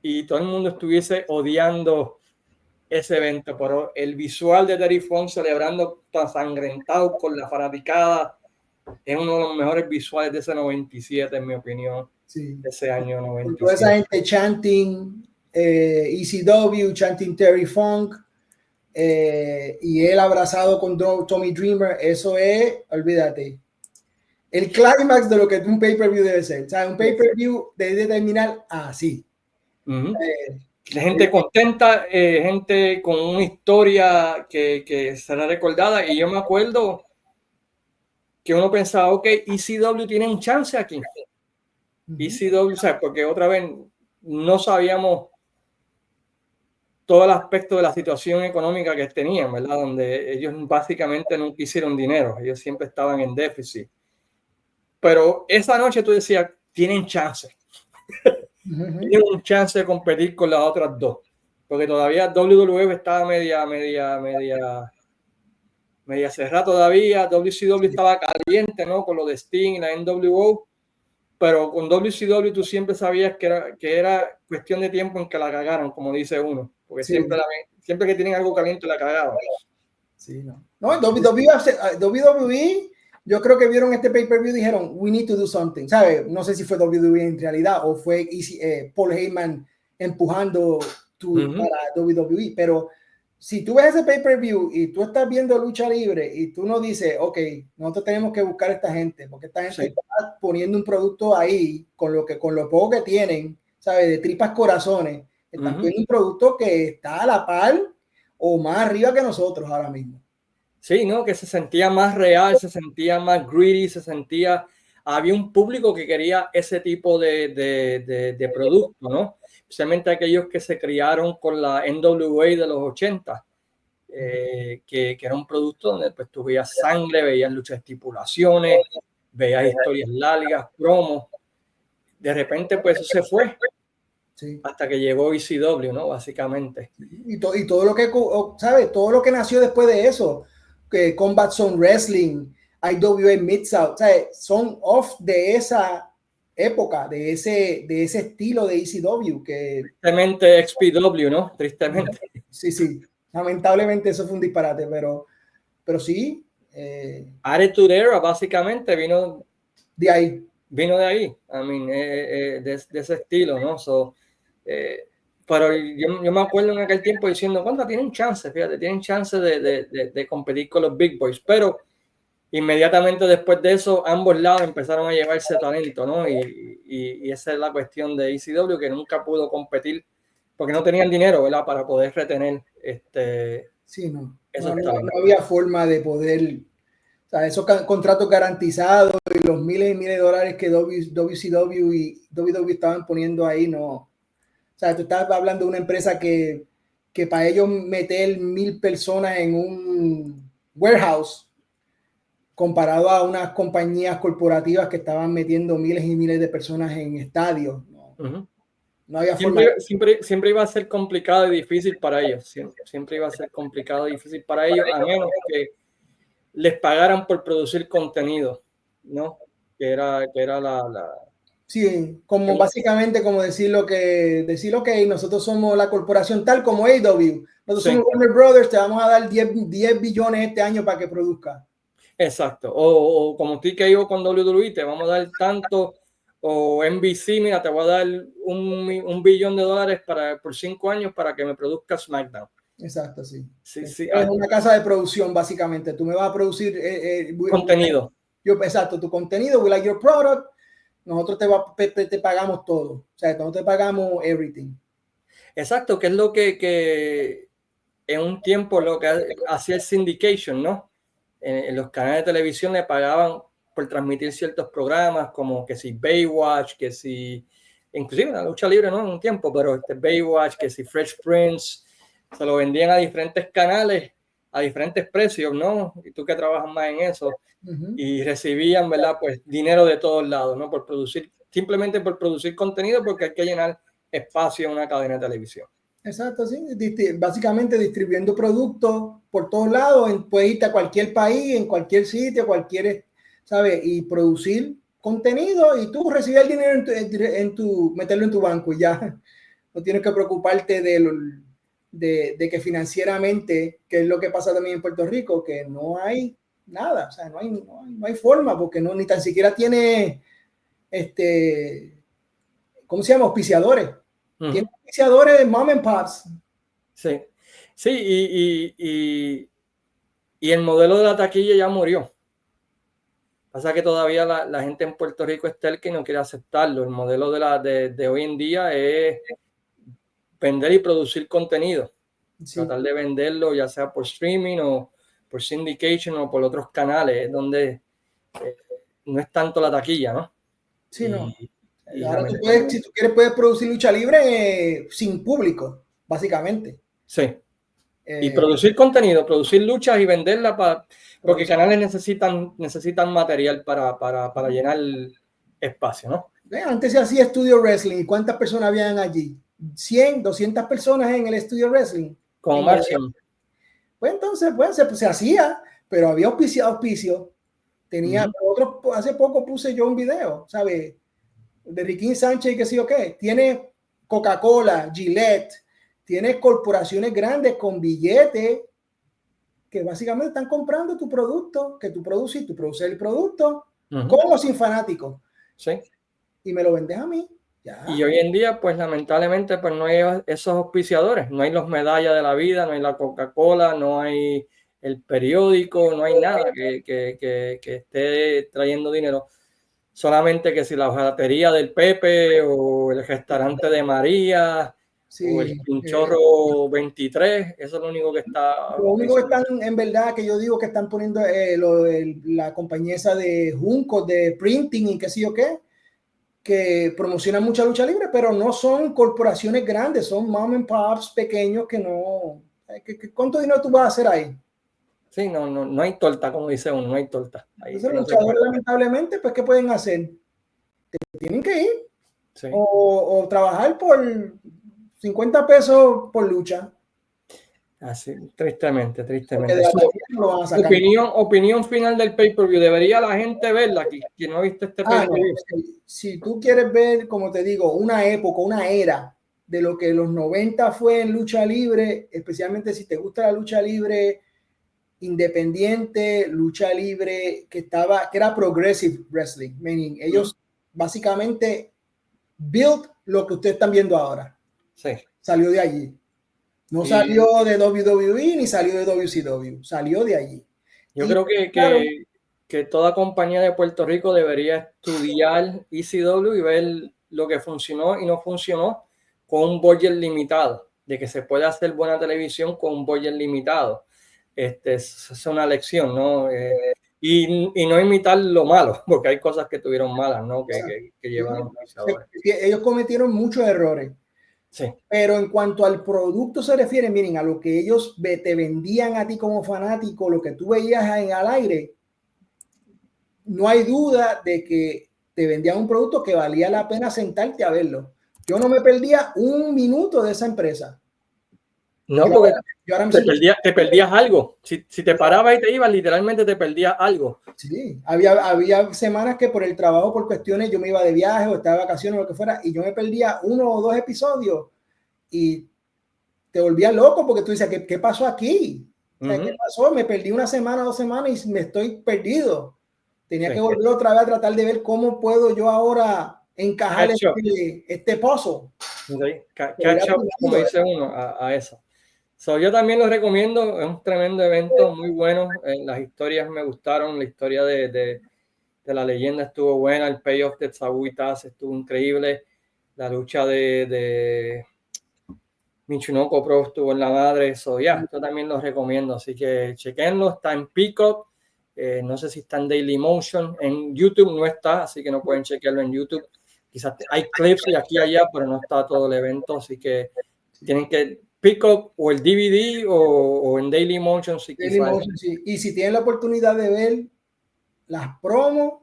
Y todo el mundo estuviese odiando ese evento, pero el visual de Terry Funk celebrando tan sangrentado con la fanaticada es uno de los mejores visuales de ese 97, en mi opinión. Sí. De ese año 97. Toda esa gente chanting ECW, chanting Terry Funk, y él abrazado con Tommy Dreamer, eso es, olvídate, el clímax de lo que un pay-per-view debe ser. O sea, un pay-per-view debe terminar así. gente contenta, gente con una historia que será recordada. Y yo me acuerdo que uno pensaba, ok, ECW tiene un chance aquí. ECW, o sea, porque otra vez no sabíamos todo el aspecto de la situación económica que tenían, ¿verdad? Donde ellos básicamente nunca hicieron dinero, ellos siempre estaban en déficit. Pero esa noche tú decías, tienen chance. Tienen un chance de competir con las otras dos. Porque todavía WWE estaba media cerrada todavía. WCW estaba caliente, ¿no? Con lo de Sting y la NWO. Pero con WCW tú siempre sabías que era cuestión de tiempo en que la cagaran, como dice uno. Porque Sí. siempre que tienen algo caliente la cagaban. Sí, no. No, WWE, yo creo que vieron este pay-per-view y dijeron, we need to do something, ¿sabes? No sé si fue WWE en realidad o fue Paul Heyman empujando para WWE, pero si tú ves ese pay-per-view y tú estás viendo lucha libre y tú no dices, ok, nosotros tenemos que buscar a esta gente, porque esta gente está poniendo un producto ahí con lo poco que tienen, ¿sabes? De tripas corazones, están poniendo un producto que está a la par o más arriba que nosotros ahora mismo. Sí, ¿no? Que se sentía más real, se sentía más greedy, había un público que quería ese tipo de producto, ¿no? Especialmente aquellos que se criaron con la NWA de los 80, que era un producto donde pues, tú veías sangre, veías luchas de estipulaciones, veías historias largas, promos. De repente, pues eso se fue. Sí. Hasta que llegó ECW, ¿no? Básicamente. Y todo lo que, ¿sabes? Todo lo que nació después de eso, que Combat Zone Wrestling, IWA Mid-South, ¿sabes? Son off de esa época, de ese estilo de ECW. Que... Tristemente XPW, ¿no? Tristemente. Sí. Lamentablemente eso fue un disparate, pero sí. Attitude Era básicamente vino de ahí. Vino de ahí, I mean, de ese estilo, ¿no? Pero yo me acuerdo en aquel tiempo diciendo, ¿cuándo tienen chance? Fíjate, tienen chance de competir con los Big Boys, pero inmediatamente después de eso, ambos lados empezaron a llevarse talento, ¿no? Y esa es la cuestión de ECW, que nunca pudo competir porque no tenían dinero, ¿verdad? Para poder retener sí, no había forma de poder, o sea, esos contratos garantizados y los miles y miles de dólares que WCW y WWE estaban poniendo ahí, no. O sea, tú estás hablando de una empresa que para ellos meter 1,000 personas en un warehouse comparado a unas compañías corporativas que estaban metiendo miles y miles de personas en estadios. No había forma. Siempre iba a ser complicado y difícil para ellos. Siempre iba a ser complicado y difícil para ellos, a menos que les pagaran por producir contenido, ¿no? Que era la... Sí, como básicamente como decir que nosotros somos la corporación tal como AEW. Nosotros somos Warner Brothers, te vamos a dar 10 billones este año para que produzca. Exacto. O como TKO con WWE, te vamos a dar tanto, o NBC, mira, te voy a dar un billón de dólares por 5 años para que me produzca SmackDown. Exacto, sí. Sí. Es una casa de producción, básicamente. Tú me vas a producir contenido. Exacto, tu contenido, we like your product. Nosotros te pagamos todo. O sea, nosotros te pagamos everything. Exacto, que es lo que en un tiempo lo que hacía el syndication, ¿no? En los canales de televisión le pagaban por transmitir ciertos programas, como que si Baywatch, que si, inclusive la lucha libre, ¿no? En un tiempo, pero Baywatch, que si Fresh Prince, se lo vendían a diferentes canales, a diferentes precios, ¿no? Y tú que trabajas más en eso, y recibían, ¿verdad? Pues dinero de todos lados, ¿no? Simplemente por producir contenido, porque hay que llenar espacio en una cadena de televisión. Exacto, sí. Básicamente distribuyendo productos por todos lados, puedes irte a cualquier país, en cualquier sitio, ¿sabes? Y producir contenido y tú recibir el dinero meterlo en tu banco y ya. No tienes que preocuparte de que financieramente, que es lo que pasa también en Puerto Rico, que no hay nada, o sea, no hay forma, porque ni tan siquiera tiene, ¿cómo se llama? Auspiciadores. Tiene auspiciadores de mom and pops. Sí, y el modelo de la taquilla ya murió. Pasa que todavía la gente en Puerto Rico es terca y no quiere aceptarlo. El modelo de hoy en día es vender y producir contenido. Sí. Tratar de venderlo ya sea por streaming o por syndication o por otros canales donde no es tanto la taquilla, ¿no? Sí, no. Y ahora tú puedes, si tú quieres, puedes producir lucha libre sin público, básicamente. Sí. Y producir contenido, producir luchas y venderla porque canales necesitan material para llenar el espacio, ¿no? Antes se hacía estudio wrestling. ¿Y cuántas personas habían allí? 100, 200 personas en el estudio wrestling. Como máximo. Pues entonces, pues se hacía, pero había auspicio. Tenía hace poco puse yo un video, ¿sabes? De Riquín Sánchez y qué sé yo qué. Tiene Coca-Cola, Gillette, tiene corporaciones grandes con billetes que básicamente están comprando tu producto, que tú produces el producto, con o sin fanáticos. Sí. Y me lo vendes a mí. Ya. Y hoy en día, pues lamentablemente, pues no hay esos auspiciadores, no hay los medallas de la vida, no hay la Coca-Cola, no hay el periódico, no hay nada que esté trayendo dinero. Solamente que si la hojalatería del Pepe o el restaurante de María o el Pinchorro 23, eso es lo único que está. Lo único que están, en verdad, que yo digo que están poniendo la compañía esa de Junco, de printing y qué sé yo qué, que promocionan mucha lucha libre, pero no son corporaciones grandes, son mom and pops pequeños que no. ¿Cuánto dinero tú vas a hacer ahí? Sí, no hay torta, como dice uno, no hay torta. Entonces, los luchadores, lamentablemente, pues, ¿qué pueden hacer? Tienen que ir o trabajar por 50 pesos por lucha. Así, tristemente. Opinión final del pay-per-view. ¿Debería la gente verla? ¿Quién no ha visto este pay-per-view? Si tú quieres ver, como te digo, una época, una era de lo que los 90 fue en lucha libre, especialmente si te gusta la lucha libre independiente, lucha libre que era progressive wrestling, meaning ellos básicamente build lo que ustedes están viendo ahora. Sí. Salió de allí. No salió de WWE ni salió de WCW, salió de allí. Yo creo que toda compañía de Puerto Rico debería estudiar ECW y ver lo que funcionó y no funcionó con un budget limitado, de que se puede hacer buena televisión con un budget limitado. Es una lección, ¿no? Y no imitar lo malo, porque hay cosas que tuvieron malas, ¿no? Que llevaron. Ellos cometieron muchos errores. Sí. Pero en cuanto al producto se refiere, miren, a lo que ellos te vendían a ti como fanático, lo que tú veías al aire, no hay duda de que te vendían un producto que valía la pena sentarte a verlo. Yo no me perdía un minuto de esa empresa. No, porque te perdías algo. Si te parabas y te ibas, literalmente te perdías algo. Sí, había semanas que por el trabajo, por cuestiones, yo me iba de viaje o estaba de vacaciones o lo que fuera, y yo me perdía 1 o 2 episodios y te volvías loco porque tú dices, ¿qué pasó aquí? O sea, ¿qué pasó? Me perdí 1 semana, 2 semanas y me estoy perdido. Tenía que volver otra vez a tratar de ver cómo puedo yo ahora encajar este pozo. Catch up, como dice uno, a eso. Yo también lo recomiendo, es un tremendo evento, muy bueno. Las historias me gustaron, la historia de la leyenda estuvo buena, el payoff de Sabu y Taz estuvo increíble, la lucha de Michinoku Pro estuvo en la madre, yo también lo recomiendo, así que chequenlo, está en Peacock, no sé si está en Dailymotion, en YouTube no está, así que no pueden chequearlo en YouTube, quizás hay clips y aquí y allá, pero no está todo el evento, así que tienen que Peacock o el DVD o en Dailymotion. Sí. Y si tienen la oportunidad de ver las promos,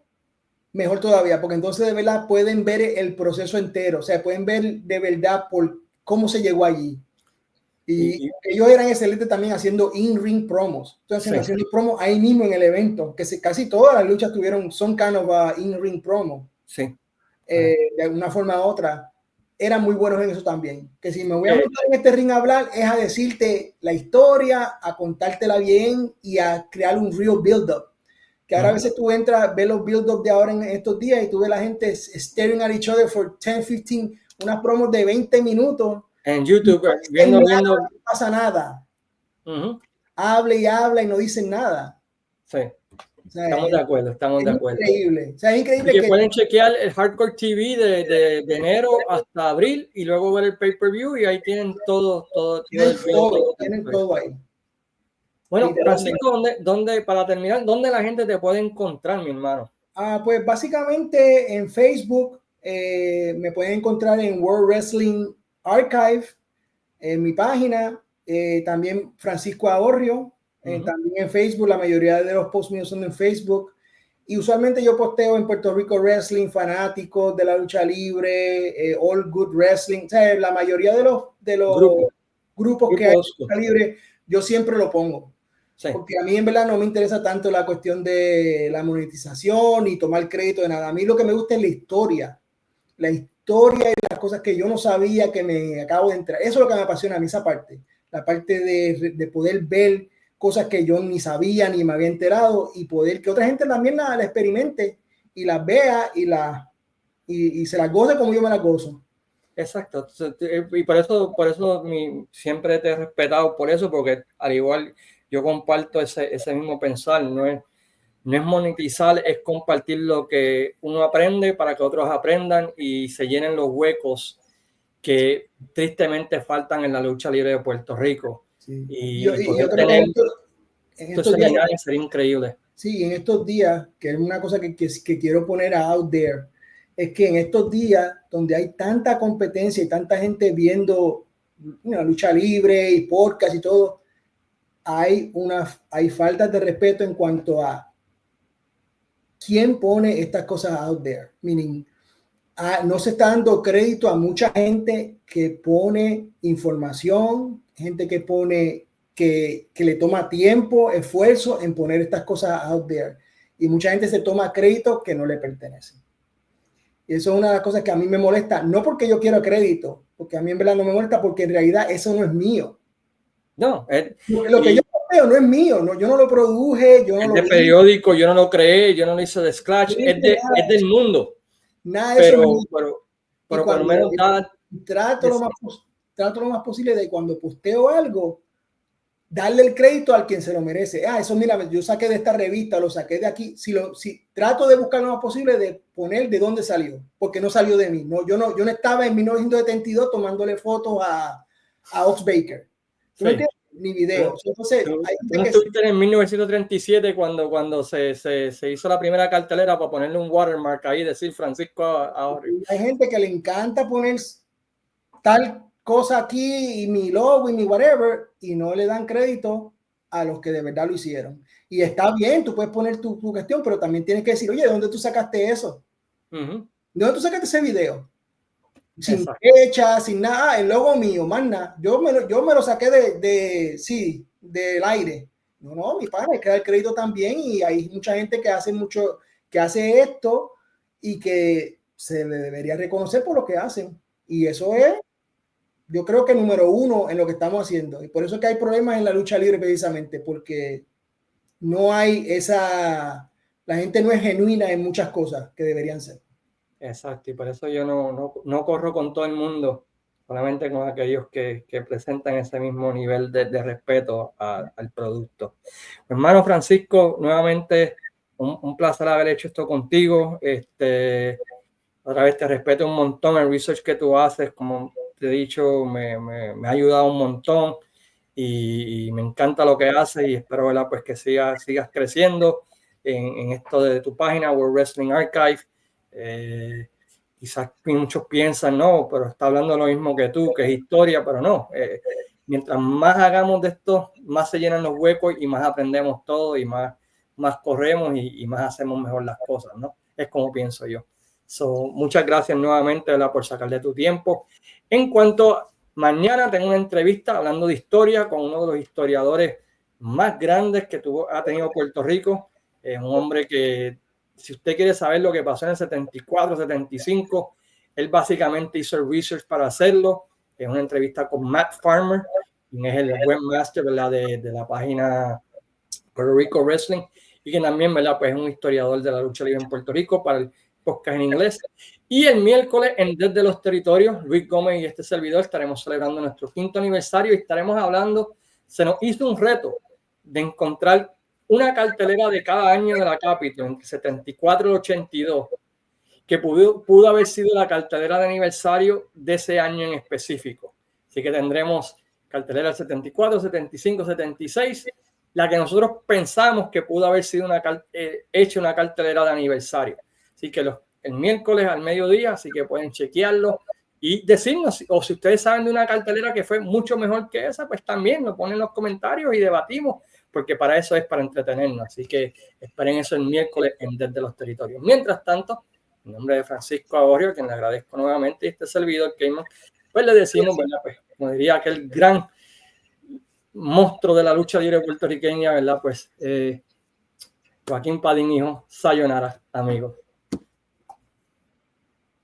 mejor todavía, porque entonces de verdad pueden ver el proceso entero, o sea, pueden ver de verdad por cómo se llegó allí. Y ellos eran excelentes también haciendo in-ring promos. Entonces, haciendo promos ahí mismo en el evento, que casi todas las luchas son kind of in-ring promo. Sí. De una forma u otra. Eran muy buenos en eso también. Que si me voy a montar en este ring a hablar, es a decirte la historia, a contártela bien y a crear un real build-up. Que ahora a veces tú entras, ves los build-up de ahora en estos días y tú ves la gente staring at each other for 10, 15, unas promos de 20 minutos. En YouTube, no pasa nada. Habla y no dicen nada. Sí. O sea, estamos de acuerdo, estamos de acuerdo. Increíble. O sea, es increíble que pueden chequear el Hardcore TV de enero hasta abril y luego ver el pay-per-view y ahí tienen todo tienen todo ahí. Bueno, Francisco, ¿dónde, para terminar, dónde la gente te puede encontrar, mi hermano? Pues básicamente en Facebook me pueden encontrar en World Wrestling Archive, en mi página, también Francisco Ahorrio, también en Facebook, la mayoría de los posts míos son en Facebook, y usualmente yo posteo en Puerto Rico Wrestling, fanáticos de la lucha libre, All Good Wrestling, o sea, la mayoría de los grupos que hay en lucha libre, yo siempre lo pongo. Sí. Porque a mí en verdad no me interesa tanto la cuestión de la monetización y tomar crédito de nada. A mí lo que me gusta es la historia y las cosas que yo no sabía que me acabo de entrar. Eso es lo que me apasiona a mí, esa parte. La parte de poder ver cosas que yo ni sabía ni me había enterado y poder que otra gente también la experimente y las vea y se las goce como yo me las gozo. Exacto. Y por eso siempre te he respetado por eso, porque al igual yo comparto ese mismo pensar, no es monetizar, es compartir lo que uno aprende para que otros aprendan y se llenen los huecos que tristemente faltan en la lucha libre de Puerto Rico. Sí. Y yo creo que en estos días sería increíble. Sí, en estos días, que es una cosa que quiero poner out there, es que en estos días donde hay tanta competencia y tanta gente viendo una lucha libre y podcast y todo, hay faltas de respeto en cuanto a quién pone estas cosas out there. Meaning, no se está dando crédito a mucha gente que pone información, gente que pone que le toma tiempo, esfuerzo en poner estas cosas out there. Y mucha gente se toma crédito que no le pertenecen. Y eso es una de las cosas que a mí me molesta, no porque yo quiero crédito, porque a mí en verdad no me molesta, porque en realidad eso no es mío. No, lo que yo veo no es mío, no, yo no lo produje, yo no lo vi. Periódico, yo no lo creé, yo no lo hice de scratch, es del mundo. Nada de eso. Pero por lo menos trato lo más posible de cuando posteo algo, darle el crédito al quien se lo merece. Eso mira, yo saqué de esta revista, lo saqué de aquí. Si trato de buscar lo más posible de poner de dónde salió, porque no salió de mí. No, yo no estaba en 1972 tomándole fotos a Ox Baker. ¿Tú me entiendes? Ni videos. Entonces, tú estuviste en 1937 cuando se hizo la primera cartelera para ponerle un watermark ahí, decir Francisco Ahorrio. Hay gente que le encanta poner tal cosa aquí y mi logo y mi whatever y no le dan crédito a los que de verdad lo hicieron. Y está bien, tú puedes poner tu cuestión, pero también tienes que decir, oye, ¿de dónde tú sacaste eso? ¿De dónde tú sacaste ese video? Sin fecha, sin nada, el logo mío, más nada. Yo me lo saqué del aire. No, mi padre, hay que dar crédito también y hay mucha gente que hace esto y que se le debería reconocer por lo que hacen. Y eso es, yo creo que número uno en lo que estamos haciendo. Y por eso es que hay problemas en la lucha libre precisamente, porque no hay la gente no es genuina en muchas cosas que deberían ser. Exacto, y por eso yo no corro con todo el mundo, solamente con aquellos que presentan ese mismo nivel de respeto al producto. Hermano Francisco, nuevamente un placer haber hecho esto contigo. Otra vez te respeto un montón el research que tú haces, como te he dicho, me ha ayudado un montón y me encanta lo que haces y espero, ¿verdad? Pues que sigas creciendo en esto de tu página, World Wrestling Archive. Quizás muchos piensan, no, pero está hablando lo mismo que tú, que es historia, pero no. Mientras más hagamos de esto, más se llenan los huecos y más aprendemos todo y más corremos y más hacemos mejor las cosas, ¿no? Es como pienso yo. Muchas gracias nuevamente, ¿verdad? Por sacarle tu tiempo. En cuanto mañana tengo una entrevista hablando de historia con uno de los historiadores más grandes que ha tenido Puerto Rico, un hombre que, si usted quiere saber lo que pasó en el 74, 75, él básicamente hizo el research para hacerlo. Es una entrevista con Matt Farmer, quien es el webmaster, ¿verdad? de la página Puerto Rico Wrestling y que también, ¿verdad? Pues es un historiador de la lucha libre en Puerto Rico para el podcast en inglés. Y el miércoles en Desde los Territorios, Luis Gómez y este servidor estaremos celebrando nuestro 5º aniversario y estaremos hablando, se nos hizo un reto de encontrar una cartelera de cada año de la Capitol, entre 74 y 82, que pudo haber sido la cartelera de aniversario de ese año en específico. Así que tendremos cartelera del 74, 75, 76, la que nosotros pensamos que pudo haber sido hecha una cartelera de aniversario. Así que el miércoles al mediodía, así que pueden chequearlo y decirnos, o si ustedes saben de una cartelera que fue mucho mejor que esa, pues también lo ponen en los comentarios y debatimos, porque para eso es para entretenernos. Así que esperen eso el miércoles en Desde los Territorios. Mientras tanto, en nombre de Francisco Agorio, a quien le agradezco nuevamente, y este servidor, Cayman, pues le decimos, ¿verdad? Pues, como diría aquel gran monstruo de la lucha libre puertorriqueña, ¿verdad? Pues Joaquín Padín, hijo, sayonara, amigo.